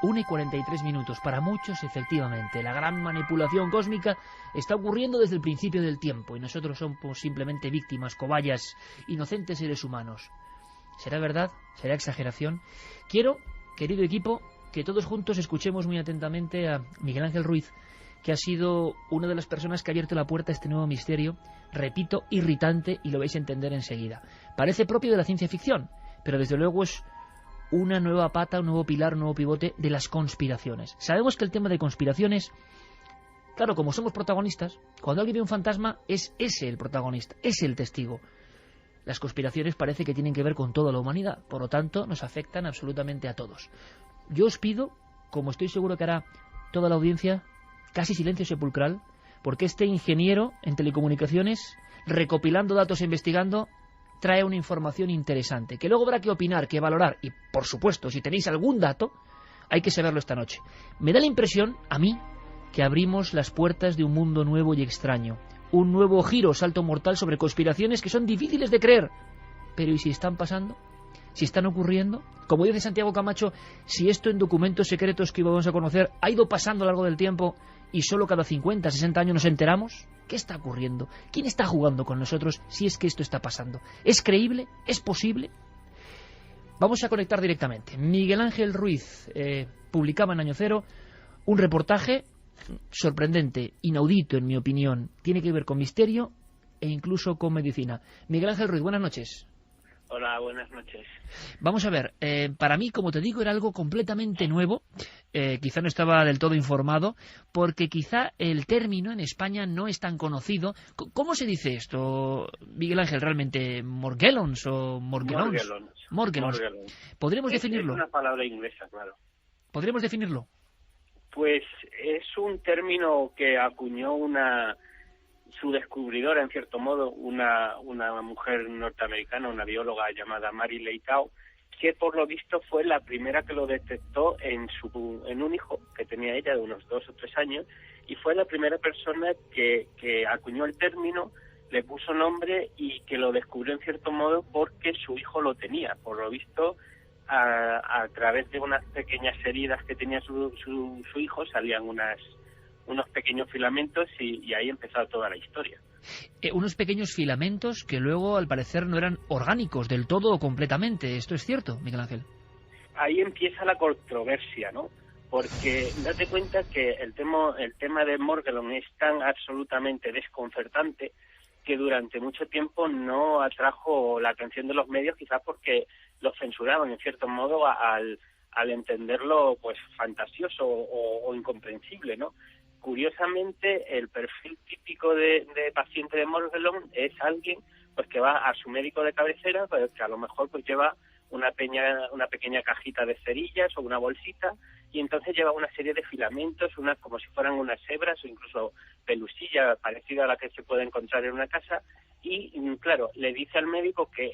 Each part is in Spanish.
1:43. Para muchos, efectivamente, la gran manipulación cósmica está ocurriendo desde el principio del tiempo y nosotros somos simplemente víctimas, cobayas, inocentes seres humanos. ¿Será verdad? ¿Será exageración? Quiero, querido equipo, que todos juntos escuchemos muy atentamente a Miguel Ángel Ruiz, que ha sido una de las personas que ha abierto la puerta a este nuevo misterio, repito, irritante, y lo vais a entender enseguida. Parece propio de la ciencia ficción, pero desde luego es una nueva pata, un nuevo pilar, un nuevo pivote de las conspiraciones. Sabemos que el tema de conspiraciones, claro, como somos protagonistas, cuando alguien ve un fantasma, es ese el protagonista, es el testigo. Las conspiraciones parece que tienen que ver con toda la humanidad, por lo tanto nos afectan absolutamente a todos. Yo os pido, como estoy seguro que hará toda la audiencia, casi silencio sepulcral, porque este ingeniero en telecomunicaciones, recopilando datos e investigando, trae una información interesante, que luego habrá que opinar, que valorar, y por supuesto, si tenéis algún dato, hay que saberlo esta noche. Me da la impresión, a mí, que abrimos las puertas de un mundo nuevo y extraño, un nuevo giro, salto mortal sobre conspiraciones que son difíciles de creer, pero ¿y si están pasando? ¿Si están ocurriendo? Como dice Santiago Camacho, si esto en documentos secretos que íbamos a conocer ha ido pasando a lo largo del tiempo y solo cada 50, 60 años nos enteramos, ¿qué está ocurriendo? ¿Quién está jugando con nosotros si es que esto está pasando? ¿Es creíble? ¿Es posible? Vamos a conectar directamente. Miguel Ángel Ruiz publicaba en Año Cero un reportaje sorprendente, inaudito en mi opinión. Tiene que ver con misterio e incluso con medicina. Miguel Ángel Ruiz, buenas noches. Hola, buenas noches. Vamos a ver, para mí, como te digo, era algo completamente nuevo. Quizá no estaba del todo informado, porque quizá el término en España no es tan conocido. ¿Cómo se dice esto, Miguel Ángel, realmente? ¿Morgellons o Morgellons? Morgellons. ¿Podríamos definirlo? Es una palabra inglesa, claro. ¿Podríamos definirlo? Pues es un término que acuñó su descubridora, en cierto modo, una mujer norteamericana, una bióloga llamada Mary Leitao, que por lo visto fue la primera que lo detectó en un hijo que tenía ella de unos 2 o 3 años, y fue la primera persona que acuñó el término, le puso nombre y que lo descubrió en cierto modo porque su hijo lo tenía. Por lo visto, a través de unas pequeñas heridas que tenía su hijo salían unos pequeños filamentos y ahí empezó toda la historia. Unos pequeños filamentos que luego, al parecer, no eran orgánicos del todo o completamente. ¿Esto es cierto, Miguel Ángel? Ahí empieza la controversia, ¿no? Porque date cuenta que el tema de Morgellon es tan absolutamente desconcertante que durante mucho tiempo no atrajo la atención de los medios, quizás porque lo censuraban en cierto modo al entenderlo pues fantasioso o incomprensible, ¿no? Curiosamente, el perfil típico de paciente de Morgellon es alguien pues que va a su médico de cabecera, pues, que a lo mejor pues lleva una pequeña cajita de cerillas o una bolsita, y entonces lleva una serie de filamentos, como si fueran unas hebras o incluso pelusilla parecida a la que se puede encontrar en una casa, y claro, le dice al médico que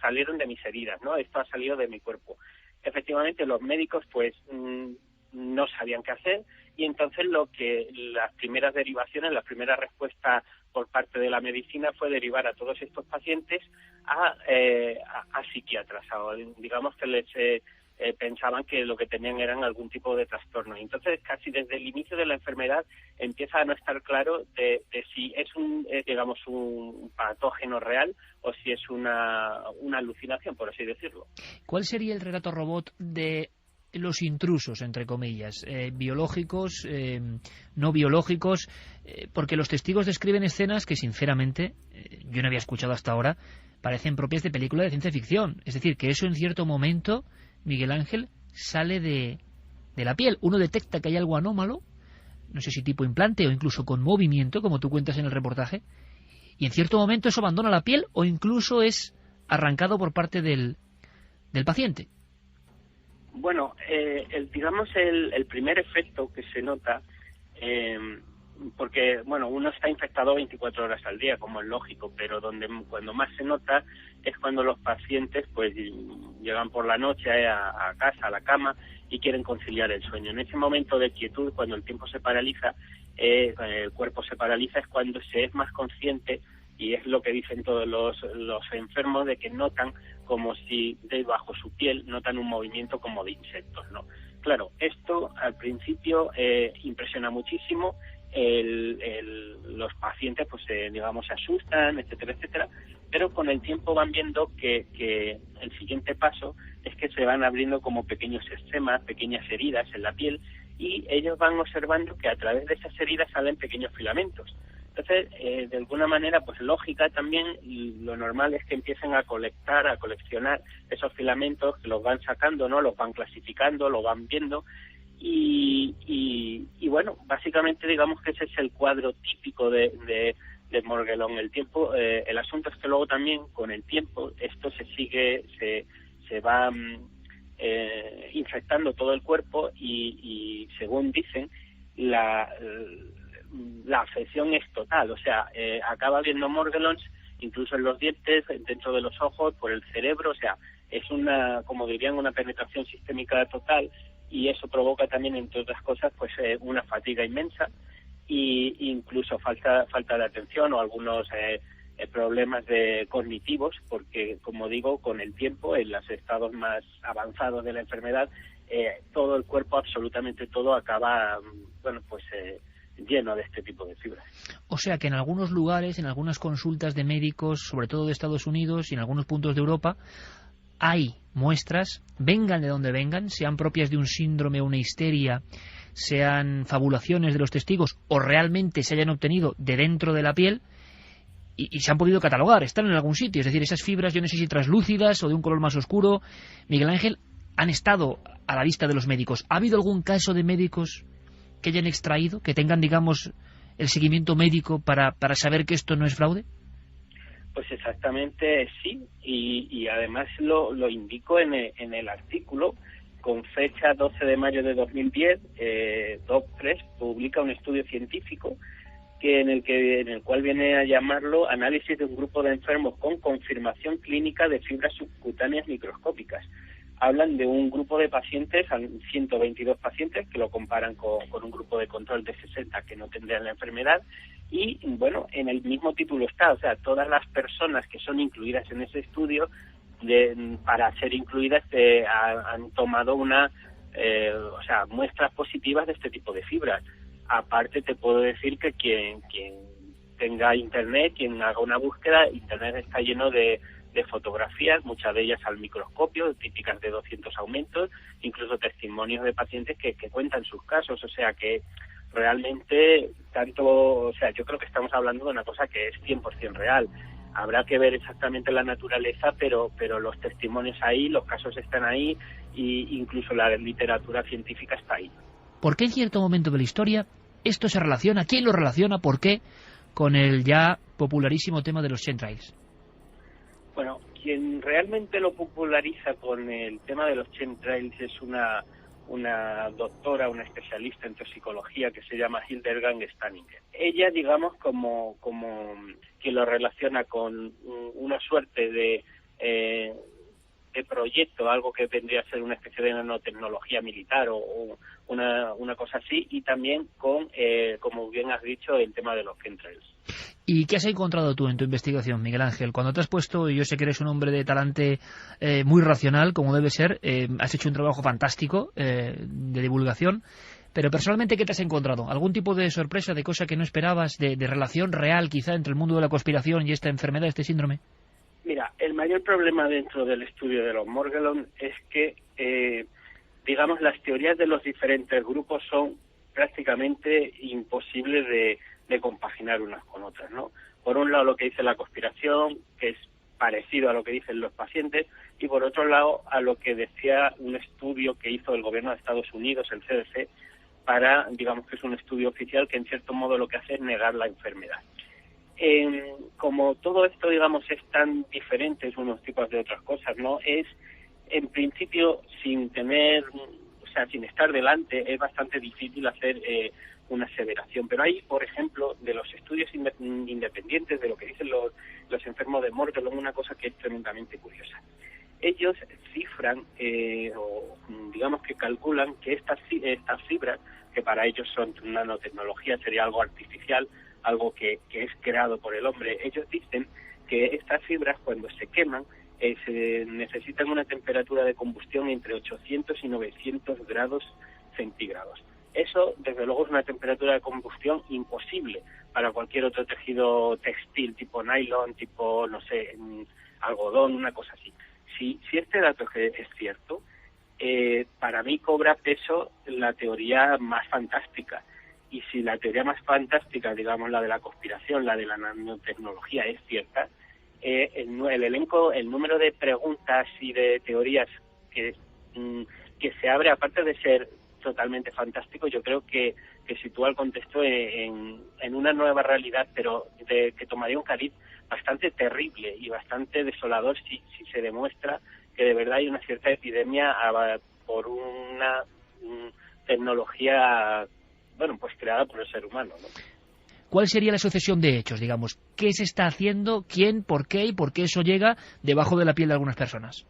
salieron de mis heridas, ¿no? Esto ha salido de mi cuerpo. Efectivamente, los médicos pues no sabían qué hacer, y entonces las primeras derivaciones, la primera respuesta por parte de la medicina fue derivar a todos estos pacientes a psiquiatras, digamos que les pensaban que lo que tenían eran algún tipo de trastorno. Entonces, casi desde el inicio de la enfermedad empieza a no estar claro de si es un patógeno real o si es una alucinación, por así decirlo. ¿Cuál sería el relato robot de los intrusos, entre comillas, biológicos, no biológicos? Porque los testigos describen escenas que, sinceramente, yo no había escuchado hasta ahora, parecen propias de película de ciencia ficción. Es decir, que eso en cierto momento, Miguel Ángel, sale de la piel. Uno detecta que hay algo anómalo, no sé si tipo implante o incluso con movimiento, como tú cuentas en el reportaje, y en cierto momento eso abandona la piel o incluso es arrancado por parte del paciente. Bueno, el primer efecto que se nota, porque bueno, uno está infectado 24 horas al día, como es lógico, pero cuando más se nota es cuando los pacientes pues llegan por la noche a casa, a la cama, y quieren conciliar el sueño. En ese momento de quietud, cuando el tiempo se paraliza, el cuerpo se paraliza, es cuando se es más consciente, y es lo que dicen todos los enfermos, de que notan como si debajo su piel notan un movimiento como de insectos, ¿no? Claro, esto al principio impresiona muchísimo, los pacientes pues digamos se asustan, etcétera, etcétera, pero con el tiempo van viendo que el siguiente paso es que se van abriendo como pequeños eczemas, pequeñas heridas en la piel, y ellos van observando que a través de esas heridas salen pequeños filamentos. Entonces, de alguna manera, pues lógica también, lo normal es que empiecen a coleccionar esos filamentos, que los van sacando, ¿no? Los van clasificando, lo van viendo, y bueno, básicamente digamos que ese es el cuadro típico de Morgellons. El asunto es que luego también, con el tiempo, esto se va infectando todo el cuerpo y según dicen, la afección es total, o sea, acaba habiendo Morgellons incluso en los dientes, dentro de los ojos, por el cerebro, o sea, es como dirían, una penetración sistémica total, y eso provoca también, entre otras cosas, pues una fatiga inmensa y incluso falta de atención o algunos problemas cognitivos, porque, como digo, con el tiempo, en los estados más avanzados de la enfermedad, todo el cuerpo, absolutamente todo, acaba, lleno de este tipo de fibras. O sea que en algunos lugares, en algunas consultas de médicos, sobre todo de Estados Unidos y en algunos puntos de Europa, hay muestras, vengan de donde vengan, sean propias de un síndrome o una histeria, sean fabulaciones de los testigos o realmente se hayan obtenido de dentro de la piel, y se han podido catalogar, están en algún sitio. Es decir, esas fibras, yo no sé si translúcidas o de un color más oscuro, Miguel Ángel, han estado a la vista de los médicos. ¿Ha habido algún caso de médicos que hayan extraído, que tengan, digamos, el seguimiento médico para saber que esto no es fraude? Pues exactamente sí, y además lo indico en el artículo, con fecha 12 de mayo de 2010, DocPress publica un estudio científico en el cual viene a llamarlo análisis de un grupo de enfermos con confirmación clínica de fibras subcutáneas microscópicas. Hablan de un grupo de pacientes, 122 pacientes, que lo comparan con un grupo de control de 60 que no tendrían la enfermedad, y bueno, en el mismo título está, o sea, todas las personas que son incluidas en ese estudio, para ser incluidas, han tomado muestras positivas de este tipo de fibras. Aparte, te puedo decir que quien tenga internet, quien haga una búsqueda, internet está lleno de fotografías, muchas de ellas al microscopio, típicas de 200 aumentos, incluso testimonios de pacientes que cuentan sus casos, o sea que realmente yo creo que estamos hablando de una cosa que es 100% real. Habrá que ver exactamente la naturaleza, pero los testimonios ahí, los casos están ahí, y incluso la literatura científica está ahí. ¿Por qué en cierto momento de la historia esto se relaciona? ¿Quién lo relaciona? ¿Por qué? Con el ya popularísimo tema de los chemtrails. Bueno, quien realmente lo populariza con el tema de los chemtrails es una doctora, una especialista en toxicología que se llama Hildegard Staninger. Ella, digamos, como que lo relaciona con una suerte de proyecto, algo que vendría a ser una especie de nanotecnología militar o una cosa así, y también con, como bien has dicho, el tema de los chemtrails. ¿Y qué has encontrado tú en tu investigación, Miguel Ángel? Cuando te has puesto, y yo sé que eres un hombre de talante muy racional, como debe ser, has hecho un trabajo fantástico de divulgación, pero personalmente, ¿qué te has encontrado? ¿Algún tipo de sorpresa, de cosa que no esperabas, de relación real quizá entre el mundo de la conspiración y esta enfermedad, este síndrome? Mira, el mayor problema dentro del estudio de los Morgellons es que, digamos, las teorías de los diferentes grupos son prácticamente imposibles de compaginar unas con otras, ¿no? Por un lado, lo que dice la conspiración, que es parecido a lo que dicen los pacientes, y por otro lado, a lo que decía un estudio que hizo el gobierno de Estados Unidos, el CDC, digamos que es un estudio oficial que en cierto modo lo que hace es negar la enfermedad. Como todo esto, digamos, es tan diferente unos tipos de otras cosas, ¿no? Es, en principio, sin estar delante, es bastante difícil hacer una aseveración. Pero hay, por ejemplo, de los estudios independientes, de lo que dicen los enfermos de Morgellons, una cosa que es tremendamente curiosa. Ellos cifran, o digamos que calculan que estas fibras, que para ellos son nanotecnología, sería algo artificial, algo que es creado por el hombre, ellos dicen que estas fibras, cuando se queman, se necesitan una temperatura de combustión entre 800 y 900 grados centígrados. Eso, desde luego, es una temperatura de combustión imposible para cualquier otro tejido textil, tipo nylon, tipo, no sé, algodón, una cosa así. Si este dato es cierto, para mí cobra peso la teoría más fantástica. Y si la teoría más fantástica, digamos la de la conspiración, la de la nanotecnología, es cierta, el número de preguntas y de teorías que se abre, aparte de ser totalmente fantástico, yo creo que sitúa el contexto en una nueva realidad, pero que tomaría un cariz bastante terrible y bastante desolador si se demuestra que de verdad hay una cierta epidemia por una tecnología, bueno, pues creada por el ser humano, ¿no? ¿Cuál sería la sucesión de hechos, digamos? ¿Qué se está haciendo? ¿Quién? ¿Por qué? ¿Y por qué eso llega debajo de la piel de algunas personas?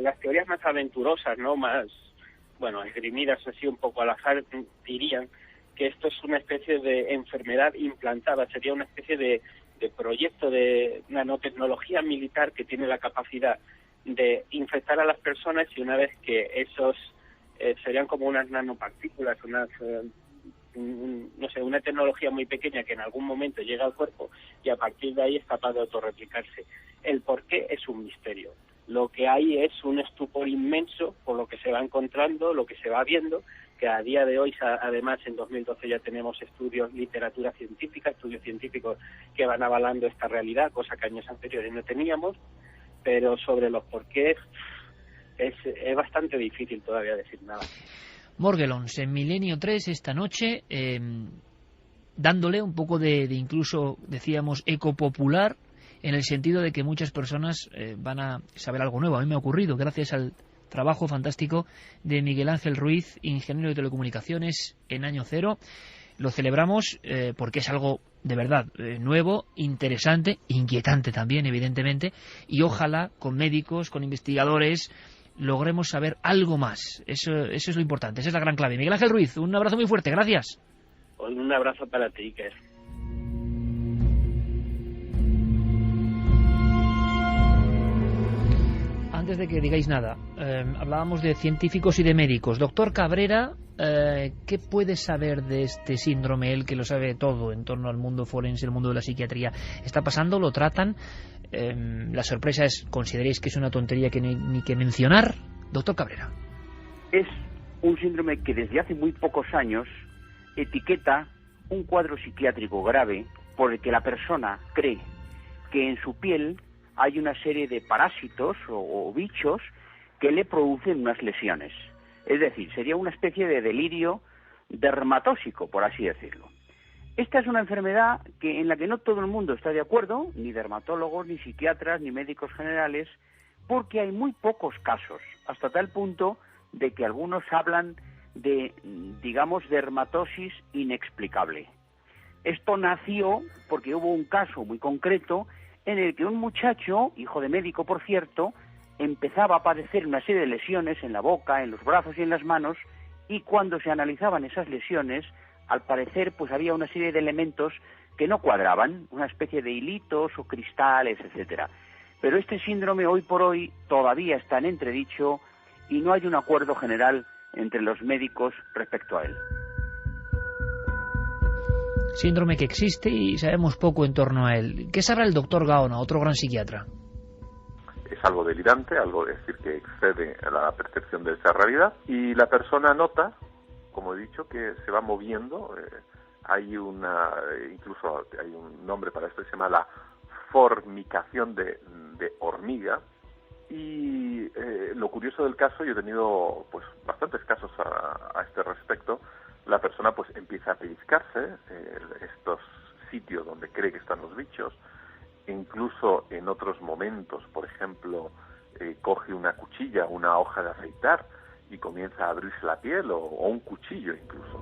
Las teorías más aventurosas, ¿no? Más, bueno, esgrimidas así un poco al azar, dirían que esto es una especie de enfermedad implantada, sería una especie de proyecto de nanotecnología militar que tiene la capacidad de infectar a las personas, y una vez que esos serían como unas nanopartículas, no sé, una tecnología muy pequeña que en algún momento llega al cuerpo y a partir de ahí es capaz de autorreplicarse. El por qué es un misterio. Lo que hay es un estupor inmenso por lo que se va encontrando, lo que se va viendo, que a día de hoy, además, en 2012 ya tenemos literatura científica, estudios científicos que van avalando esta realidad, cosa que años anteriores no teníamos, pero sobre los porqués es bastante difícil todavía decir nada. Morgellons, en Milenio 3 esta noche, dándole un poco de incluso, decíamos, eco popular, en el sentido de que muchas personas van a saber algo nuevo. A mí me ha ocurrido, gracias al trabajo fantástico de Miguel Ángel Ruiz, ingeniero de telecomunicaciones en Año Cero. Lo celebramos porque es algo de verdad nuevo, interesante, inquietante también, evidentemente, y ojalá con médicos, con investigadores, logremos saber algo más. Eso es lo importante, esa es la gran clave. Miguel Ángel Ruiz, un abrazo muy fuerte, gracias. Un abrazo para ti, Iker. Antes de que digáis nada, hablábamos de científicos y de médicos. Doctor Cabrera, ¿qué puede saber de este síndrome? Él que lo sabe todo en torno al mundo forense, el mundo de la psiquiatría. ¿Está pasando? ¿Lo tratan? La sorpresa es, ¿consideráis que es una tontería que ni que mencionar? Doctor Cabrera. Es un síndrome que desde hace muy pocos años etiqueta un cuadro psiquiátrico grave por el que la persona cree que en su piel hay una serie de parásitos o bichos que le producen unas lesiones. Es decir, sería una especie de delirio dermatóxico, por así decirlo. Esta es una enfermedad en la que no todo el mundo está de acuerdo, ni dermatólogos, ni psiquiatras, ni médicos generales, porque hay muy pocos casos, hasta tal punto de que algunos hablan de, digamos, dermatosis inexplicable. Esto nació porque hubo un caso muy concreto en el que un muchacho, hijo de médico por cierto, empezaba a padecer una serie de lesiones en la boca, en los brazos y en las manos, y cuando se analizaban esas lesiones, al parecer pues había una serie de elementos que no cuadraban, una especie de hilitos o cristales, etcétera. Pero este síndrome hoy por hoy todavía está en entredicho y no hay un acuerdo general entre los médicos respecto a él. Síndrome que existe y sabemos poco en torno a él. ¿Qué sabrá el doctor Gaona, otro gran psiquiatra? Es algo delirante, algo decir que excede a la percepción de esa realidad, y la persona nota, como he dicho, que se va moviendo. Incluso hay un nombre para esto que se llama la formicación de hormiga. Y lo curioso del caso, yo he tenido pues bastantes casos a este respecto. La persona pues empieza a pellizcarse estos sitios donde cree que están los bichos. Incluso en otros momentos, por ejemplo, coge una cuchilla, una hoja de afeitar y comienza a abrirse la piel, o un cuchillo incluso.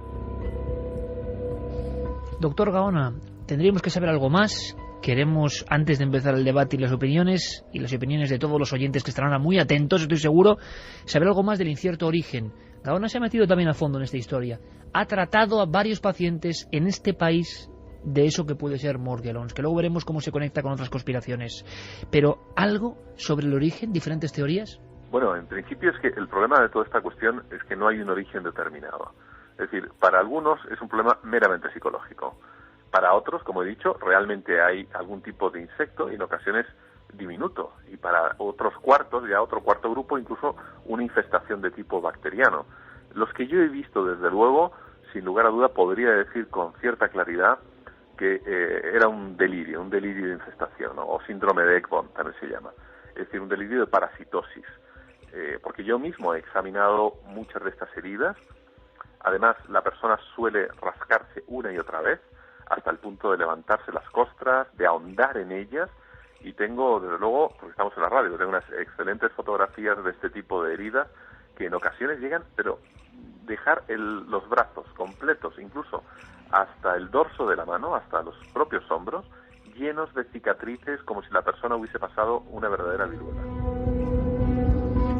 Doctor Gaona, tendríamos que saber algo más. Queremos, antes de empezar el debate y las opiniones de todos los oyentes que estarán muy atentos, estoy seguro, saber algo más del incierto origen. Gaona se ha metido también a fondo en esta historia. Ha tratado a varios pacientes en este país de eso que puede ser Morgellons, que luego veremos cómo se conecta con otras conspiraciones. Pero, ¿algo sobre el origen? ¿Diferentes teorías? Bueno, en principio es que el problema de toda esta cuestión es que no hay un origen determinado. Es decir, para algunos es un problema meramente psicológico. Para otros, como he dicho, realmente hay algún tipo de insecto, y en ocasiones diminuto. Y para otros cuartos, ya otro cuarto grupo, incluso una infestación de tipo bacteriano. Los que yo he visto, desde luego, sin lugar a duda, podría decir con cierta claridad que era un delirio de infestación, ¿no? O síndrome de Ekbom también se llama. Es decir, un delirio de parasitosis. Porque yo mismo he examinado muchas de estas heridas. Además, la persona suele rascarse una y otra vez, hasta el punto de levantarse las costras, de ahondar en ellas, y tengo, desde luego, porque estamos en la radio, tengo unas excelentes fotografías de este tipo de heridas, que en ocasiones llegan, pero dejar los brazos completos, incluso hasta el dorso de la mano, hasta los propios hombros, llenos de cicatrices, como si la persona hubiese pasado una verdadera viruela.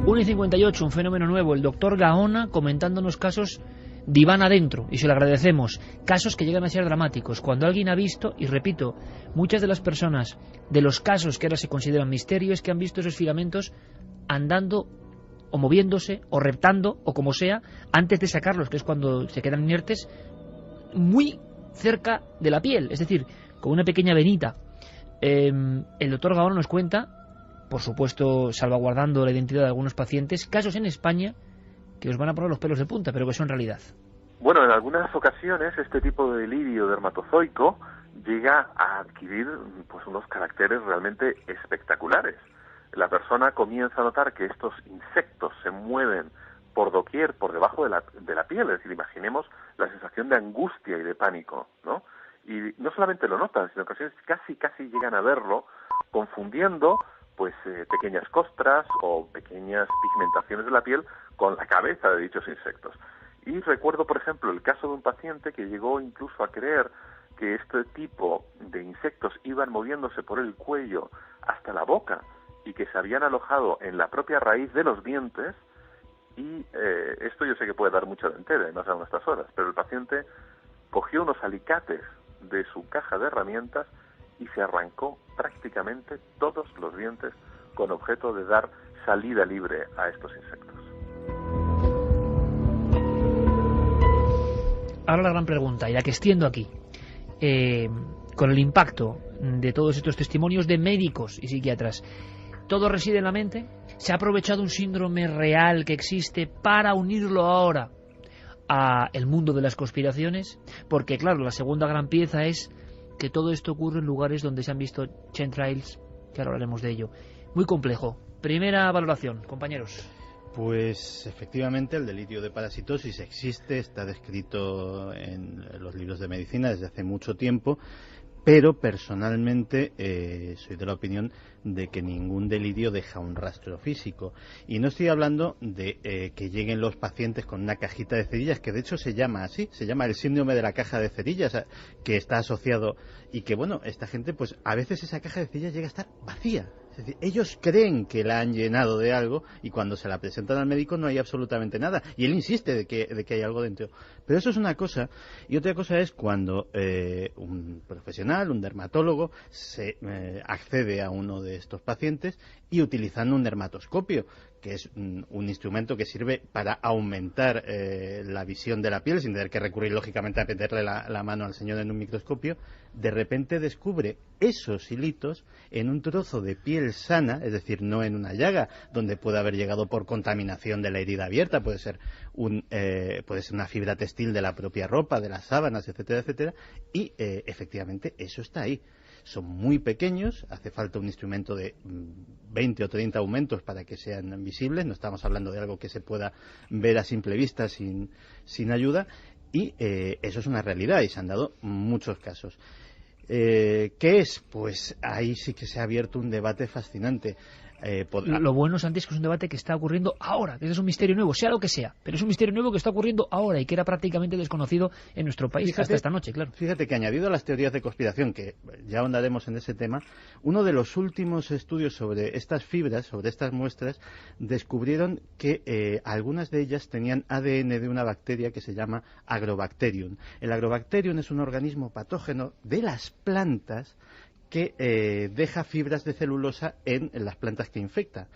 1:58, un fenómeno nuevo. El doctor Gaona comentándonos casos diván adentro, y se lo agradecemos. Casos que llegan a ser dramáticos. Cuando alguien ha visto, y repito, muchas de las personas de los casos que ahora se consideran misterio es que han visto esos filamentos andando o moviéndose o reptando o como sea antes de sacarlos, que es cuando se quedan inertes, muy cerca de la piel, es decir, con una pequeña venita. El doctor Gaona nos cuenta, por supuesto salvaguardando la identidad de algunos pacientes, casos en España que os van a poner los pelos de punta, pero que son realidad. Bueno, en algunas ocasiones este tipo de delirio dermatozoico llega a adquirir pues unos caracteres realmente espectaculares. La persona comienza a notar que estos insectos se mueven por doquier, por debajo de la piel, es decir, imaginemos la sensación de angustia y de pánico, ¿no? Y no solamente lo notan, sino que en ocasiones casi llegan a verlo, confundiendo pues pequeñas costras o pequeñas pigmentaciones de la piel con la cabeza de dichos insectos. Y recuerdo, por ejemplo, el caso de un paciente que llegó incluso a creer que este tipo de insectos iban moviéndose por el cuello hasta la boca y que se habían alojado en la propia raíz de los dientes, y esto yo sé que puede dar mucha dentera, más aún a estas horas, pero el paciente cogió unos alicates de su caja de herramientas y se arrancó prácticamente todos los dientes con objeto de dar salida libre a estos insectos. Ahora la gran pregunta, y la que extiendo aquí, con el impacto de todos estos testimonios de médicos y psiquiatras, ¿todo reside en la mente? ¿Se ha aprovechado un síndrome real que existe para unirlo ahora a el mundo de las conspiraciones? Porque claro, la segunda gran pieza es que todo esto ocurre en lugares donde se han visto chemtrails, que ahora hablaremos de ello. Muy complejo. Primera valoración, compañeros. Pues efectivamente el delirio de parasitosis existe, está descrito en los libros de medicina desde hace mucho tiempo, pero personalmente soy de la opinión de que ningún delirio deja un rastro físico. Y no estoy hablando de que lleguen los pacientes con una cajita de cerillas, que de hecho se llama así, se llama el síndrome de la caja de cerillas, que está asociado, y que bueno, esta gente pues a veces esa caja de cerillas llega a estar vacía. Es decir, ellos creen que la han llenado de algo y cuando se la presentan al médico no hay absolutamente nada. Y él insiste de que hay algo dentro. Pero eso es una cosa. Y otra cosa es cuando un profesional, un dermatólogo, se accede a uno de estos pacientes y utilizando un dermatoscopio, que es un instrumento que sirve para aumentar la visión de la piel, sin tener que recurrir lógicamente a meterle la mano al señor en un microscopio, de repente descubre esos hilitos en un trozo de piel sana, es decir, no en una llaga donde puede haber llegado por contaminación de la herida abierta, puede ser una fibra textil de la propia ropa, de las sábanas, etcétera, etcétera, y efectivamente eso está ahí. Son muy pequeños, hace falta un instrumento de 20 o 30 aumentos para que sean visibles, no estamos hablando de algo que se pueda ver a simple vista sin ayuda, y eso es una realidad y se han dado muchos casos. ¿Qué es? Pues ahí sí que se ha abierto un debate fascinante. Lo bueno, Santi, es que es un debate que está ocurriendo ahora, que es un misterio nuevo, sea lo que sea, pero es un misterio nuevo que está ocurriendo ahora y que era prácticamente desconocido en nuestro país hasta esta noche, claro. Fíjate que añadido a las teorías de conspiración, que ya ahondaremos en ese tema, uno de los últimos estudios sobre estas fibras, sobre estas muestras, descubrieron que algunas de ellas tenían ADN de una bacteria que se llama Agrobacterium. El Agrobacterium es un organismo patógeno de las plantas que deja fibras de celulosa en las plantas que infecta.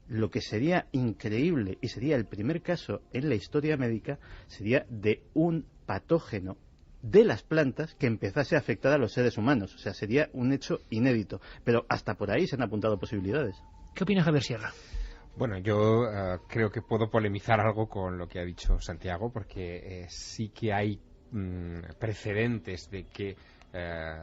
Lo que sería increíble y sería el primer caso en la historia médica sería de un patógeno de las plantas que empezase a afectar a los seres humanos. O sea, sería un hecho inédito. Pero hasta por ahí se han apuntado posibilidades. ¿Qué opina Javier Sierra? Bueno, yo creo que puedo polemizar algo con lo que ha dicho Santiago, porque sí que hay precedentes de que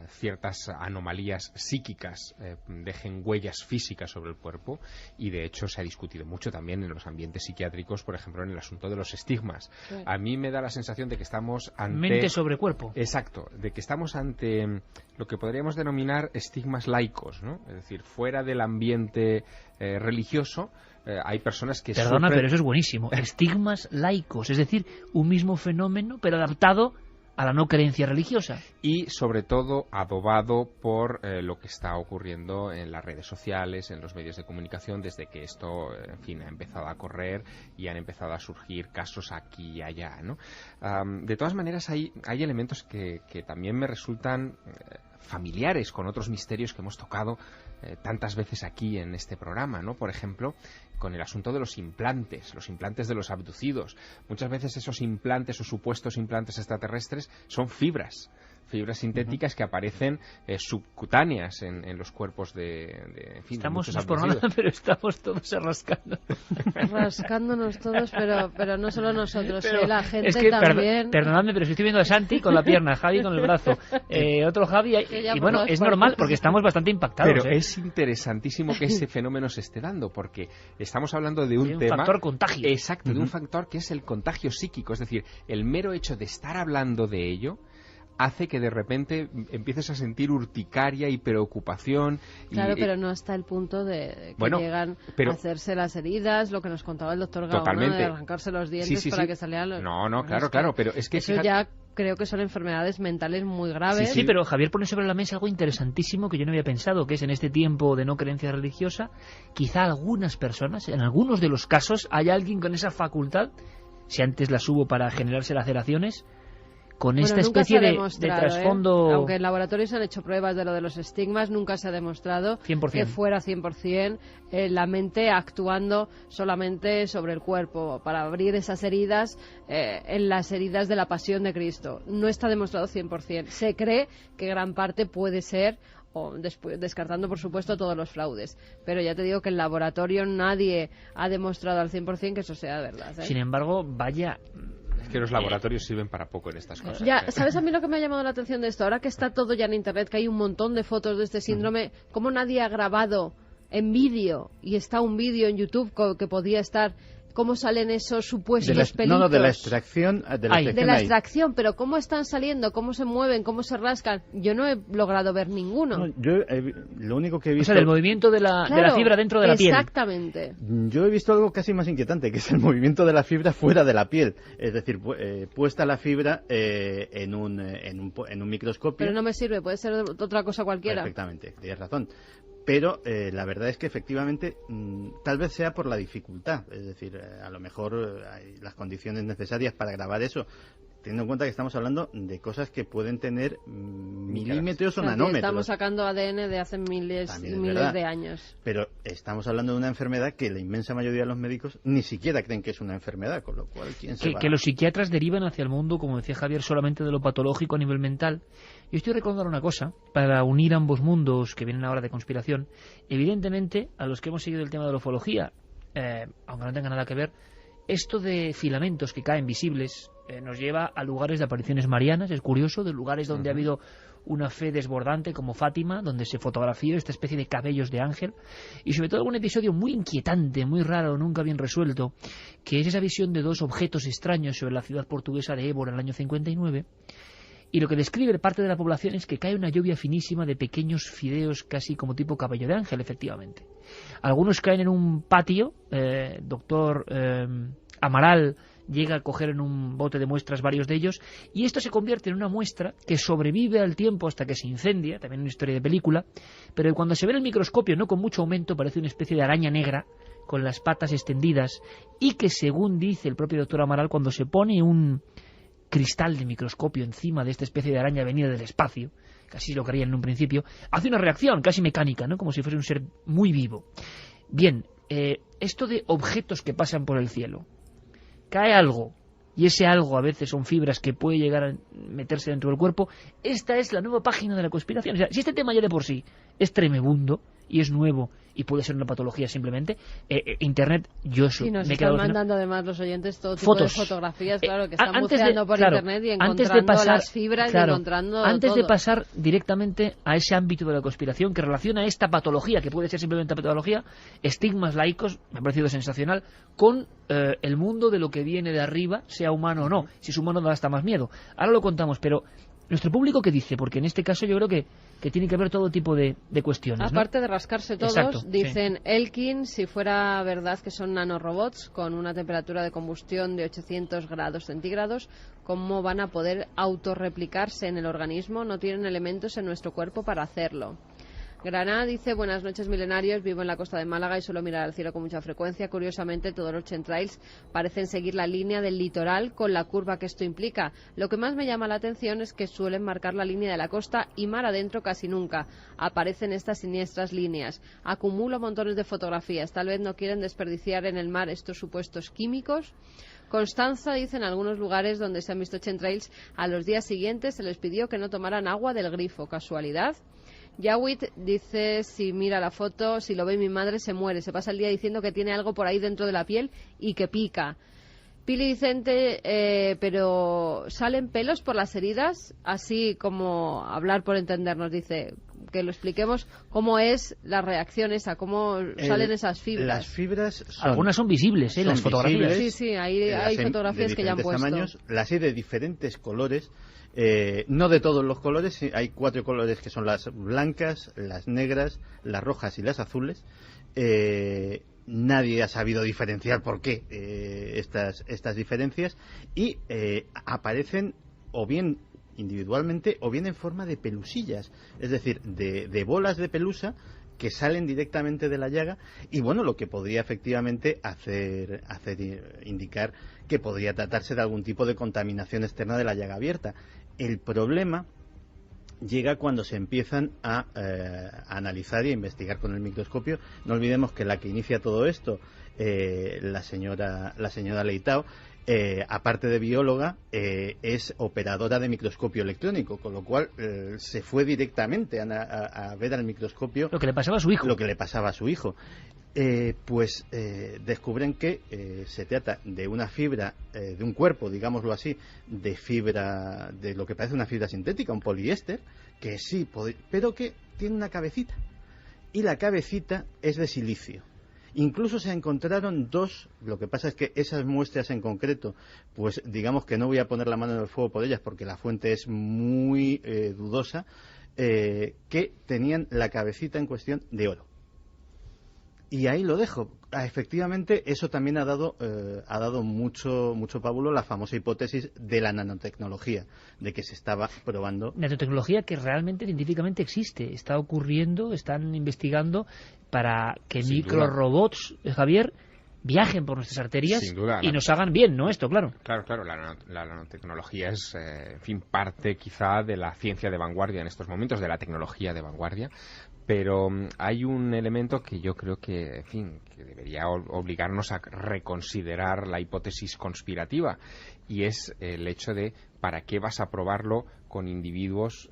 ciertas anomalías psíquicas dejen huellas físicas sobre el cuerpo, y de hecho se ha discutido mucho también en los ambientes psiquiátricos, por ejemplo en el asunto de los estigmas. Sí. A mí me da la sensación de que estamos ante... Mente sobre cuerpo. Exacto, de que estamos ante lo que podríamos denominar estigmas laicos, ¿no? Es decir, fuera del ambiente religioso hay personas que Perdona, pero eso es buenísimo. Estigmas laicos, es decir, un mismo fenómeno pero adaptado a la no creencia religiosa. Y sobre todo adobado por lo que está ocurriendo en las redes sociales, en los medios de comunicación, desde que esto, en fin, ha empezado a correr y han empezado a surgir casos aquí y allá, ¿no? De todas maneras, hay elementos que también me resultan familiares con otros misterios que hemos tocado tantas veces aquí en este programa, ¿no? Por ejemplo, con el asunto de los implantes de los abducidos. Muchas veces esos implantes o supuestos implantes extraterrestres son fibras sintéticas que aparecen subcutáneas en los cuerpos en fin, estamos por nada, pero estamos todos rascándonos todos, pero no solo nosotros, la gente es que, también. Perdonadme, pero estoy viendo a Santi con la pierna, Javi con el brazo, otro Javi, y bueno, es normal porque estamos bastante impactados. Pero es interesantísimo que ese fenómeno se esté dando, porque estamos hablando de un tema... factor contagio. Exacto, de un factor que es el contagio psíquico, es decir, el mero hecho de estar hablando de ello hace que de repente empieces a sentir urticaria y preocupación. Claro, pero no hasta el punto de que llegan a hacerse las heridas, lo que nos contaba el doctor Gaona, de arrancarse los dientes para que salieran los... No, claro, pero es que... Eso ya creo que son enfermedades mentales muy graves. Sí, pero Javier pone sobre la mesa algo interesantísimo que yo no había pensado, que es en este tiempo de no creencia religiosa, quizá algunas personas, en algunos de los casos, hay alguien con esa facultad, si antes las hubo para generarse laceraciones, con esta especie de trasfondo... Aunque en laboratorios han hecho pruebas de lo de los estigmas, nunca se ha demostrado 100%. Que fuera 100% la mente actuando solamente sobre el cuerpo para abrir esas heridas en las heridas de la pasión de Cristo. No está demostrado 100%. Se cree que gran parte puede ser, descartando por supuesto todos los fraudes, pero ya te digo que en laboratorio nadie ha demostrado al 100% que eso sea verdad. Sin embargo, vaya... Es que los laboratorios sirven para poco en estas cosas. Ya, ¿sabes a mí lo que me ha llamado la atención de esto? Ahora que está todo ya en internet, que hay un montón de fotos de este síndrome, ¿cómo nadie ha grabado en vídeo? Y está un vídeo en YouTube que podía estar... ¿Cómo salen esos supuestos pelitos? No, de la extracción. De la extracción, pero ¿cómo están saliendo? ¿Cómo se mueven? ¿Cómo se rascan? Yo no he logrado ver ninguno. No, yo lo único que he visto... O sea, el movimiento de la fibra dentro de la piel. Exactamente. Yo he visto algo casi más inquietante, que es el movimiento de la fibra fuera de la piel. Es decir, puesta la fibra en un microscopio. Pero no me sirve, puede ser otra cosa cualquiera. Perfectamente, tienes razón. Pero la verdad es que efectivamente tal vez sea por la dificultad, es decir, a lo mejor hay las condiciones necesarias para grabar eso, teniendo en cuenta que estamos hablando de cosas que pueden tener milímetros o nanómetros. Estamos sacando ADN de hace miles y miles de años. Pero estamos hablando de una enfermedad que la inmensa mayoría de los médicos ni siquiera creen que es una enfermedad, con lo cual, ¿quién se va? Que los psiquiatras derivan hacia el mundo, como decía Javier, solamente de lo patológico a nivel mental. Yo estoy recordando una cosa, para unir ambos mundos que vienen ahora de conspiración. Evidentemente, a los que hemos seguido el tema de la ufología, aunque no tenga nada que ver, esto de filamentos que caen visibles nos lleva a lugares de apariciones marianas, es curioso, de lugares donde ha habido una fe desbordante como Fátima, donde se fotografió esta especie de cabellos de ángel, y sobre todo algún episodio muy inquietante, muy raro, nunca bien resuelto, que es esa visión de dos objetos extraños sobre la ciudad portuguesa de Évora en el año 59, Y lo que describe parte de la población es que cae una lluvia finísima de pequeños fideos casi como tipo cabello de ángel, efectivamente. Algunos caen en un patio, doctor Amaral llega a coger en un bote de muestras varios de ellos, y esto se convierte en una muestra que sobrevive al tiempo hasta que se incendia, también una historia de película, pero cuando se ve en el microscopio, no con mucho aumento, parece una especie de araña negra con las patas extendidas, y que según dice el propio doctor Amaral, cuando se pone un cristal de microscopio encima de esta especie de araña venida del espacio, casi lo creían en un principio, hace una reacción casi mecánica, ¿no? Como si fuese un ser muy vivo. Bien, esto de objetos que pasan por el cielo, cae algo, y ese algo a veces son fibras que puede llegar a meterse dentro del cuerpo. Esta es la nueva página de la conspiración. O sea, si este tema ya de por sí es tremebundo y es nuevo y puede ser una patología simplemente, Internet, yo sí, nos me he están quedado mandando además los oyentes todo tipo de fotografías, claro, que están buceando por Internet y encontrando las fibras y encontrando antes todo. De pasar directamente a ese ámbito de la conspiración que relaciona esta patología, que puede ser simplemente patología, estigmas laicos, me ha parecido sensacional, con el mundo de lo que viene de arriba, sea humano o no. Si es humano da hasta más miedo. Ahora lo contamos, pero nuestro público, ¿qué dice? Porque en este caso yo creo que tiene que haber todo tipo de cuestiones, ¿no? Aparte de rascarse todos, exacto, dicen, sí. Elkin, si fuera verdad que son nanorobots con una temperatura de combustión de 800 grados centígrados, ¿cómo van a poder autorreplicarse en el organismo? No tienen elementos en nuestro cuerpo para hacerlo. Granada dice, buenas noches milenarios, vivo en la costa de Málaga y suelo mirar al cielo con mucha frecuencia. Curiosamente, todos los chemtrails parecen seguir la línea del litoral con la curva que esto implica. Lo que más me llama la atención es que suelen marcar la línea de la costa y mar adentro casi nunca. Aparecen estas siniestras líneas. Acumulo montones de fotografías. Tal vez no quieren desperdiciar en el mar estos supuestos químicos. Constanza dice, en algunos lugares donde se han visto chemtrails, a los días siguientes se les pidió que no tomaran agua del grifo. ¿Casualidad? Yawit dice, si mira la foto, si lo ve mi madre se muere, se pasa el día diciendo que tiene algo por ahí dentro de la piel y que pica. Pili Vicente, pero ¿salen pelos por las heridas? Así como hablar por entendernos, dice, que lo expliquemos cómo es la reacción esa, cómo salen esas fibras. Las fibras algunas son visibles, son las fotografías. Visibles, sí, hay fotografías que ya han puesto. Tamaños, las hay de diferentes colores. No de todos los colores, hay 4 colores que son las blancas, las negras, las rojas y las azules. Nadie ha sabido diferenciar por qué estas diferencias y aparecen o bien individualmente o bien en forma de pelusillas, es decir, de bolas de pelusa que salen directamente de la llaga y bueno, lo que podría efectivamente hacer indicar que podría tratarse de algún tipo de contaminación externa de la llaga abierta. El problema llega cuando se empiezan a analizar y a investigar con el microscopio. No olvidemos que la que inicia todo esto, la señora Leitao, aparte de bióloga, es operadora de microscopio electrónico, con lo cual se fue directamente a ver al microscopio lo que le pasaba a su hijo. Descubren que se trata de una fibra, de un cuerpo, digámoslo así, de fibra, de lo que parece una fibra sintética, un poliéster, que sí, pero que tiene una cabecita. Y la cabecita es de silicio. Incluso se encontraron 2, lo que pasa es que esas muestras en concreto, pues digamos que no voy a poner la mano en el fuego por ellas porque la fuente es muy dudosa, que tenían la cabecita en cuestión de oro. Y ahí lo dejo. Efectivamente, eso también ha dado mucho pábulo la famosa hipótesis de la nanotecnología, de que se estaba probando. Nanotecnología que realmente científicamente existe, está ocurriendo, están investigando para que microrobots, Javier, viajen por nuestras arterias y nos hagan bien, ¿no? Esto, claro. Claro, la nanotecnología es, parte quizá de la ciencia de vanguardia en estos momentos, de la tecnología de vanguardia. Pero hay un elemento que yo creo que debería obligarnos a reconsiderar la hipótesis conspirativa, y es el hecho de ¿para qué vas a probarlo con individuos,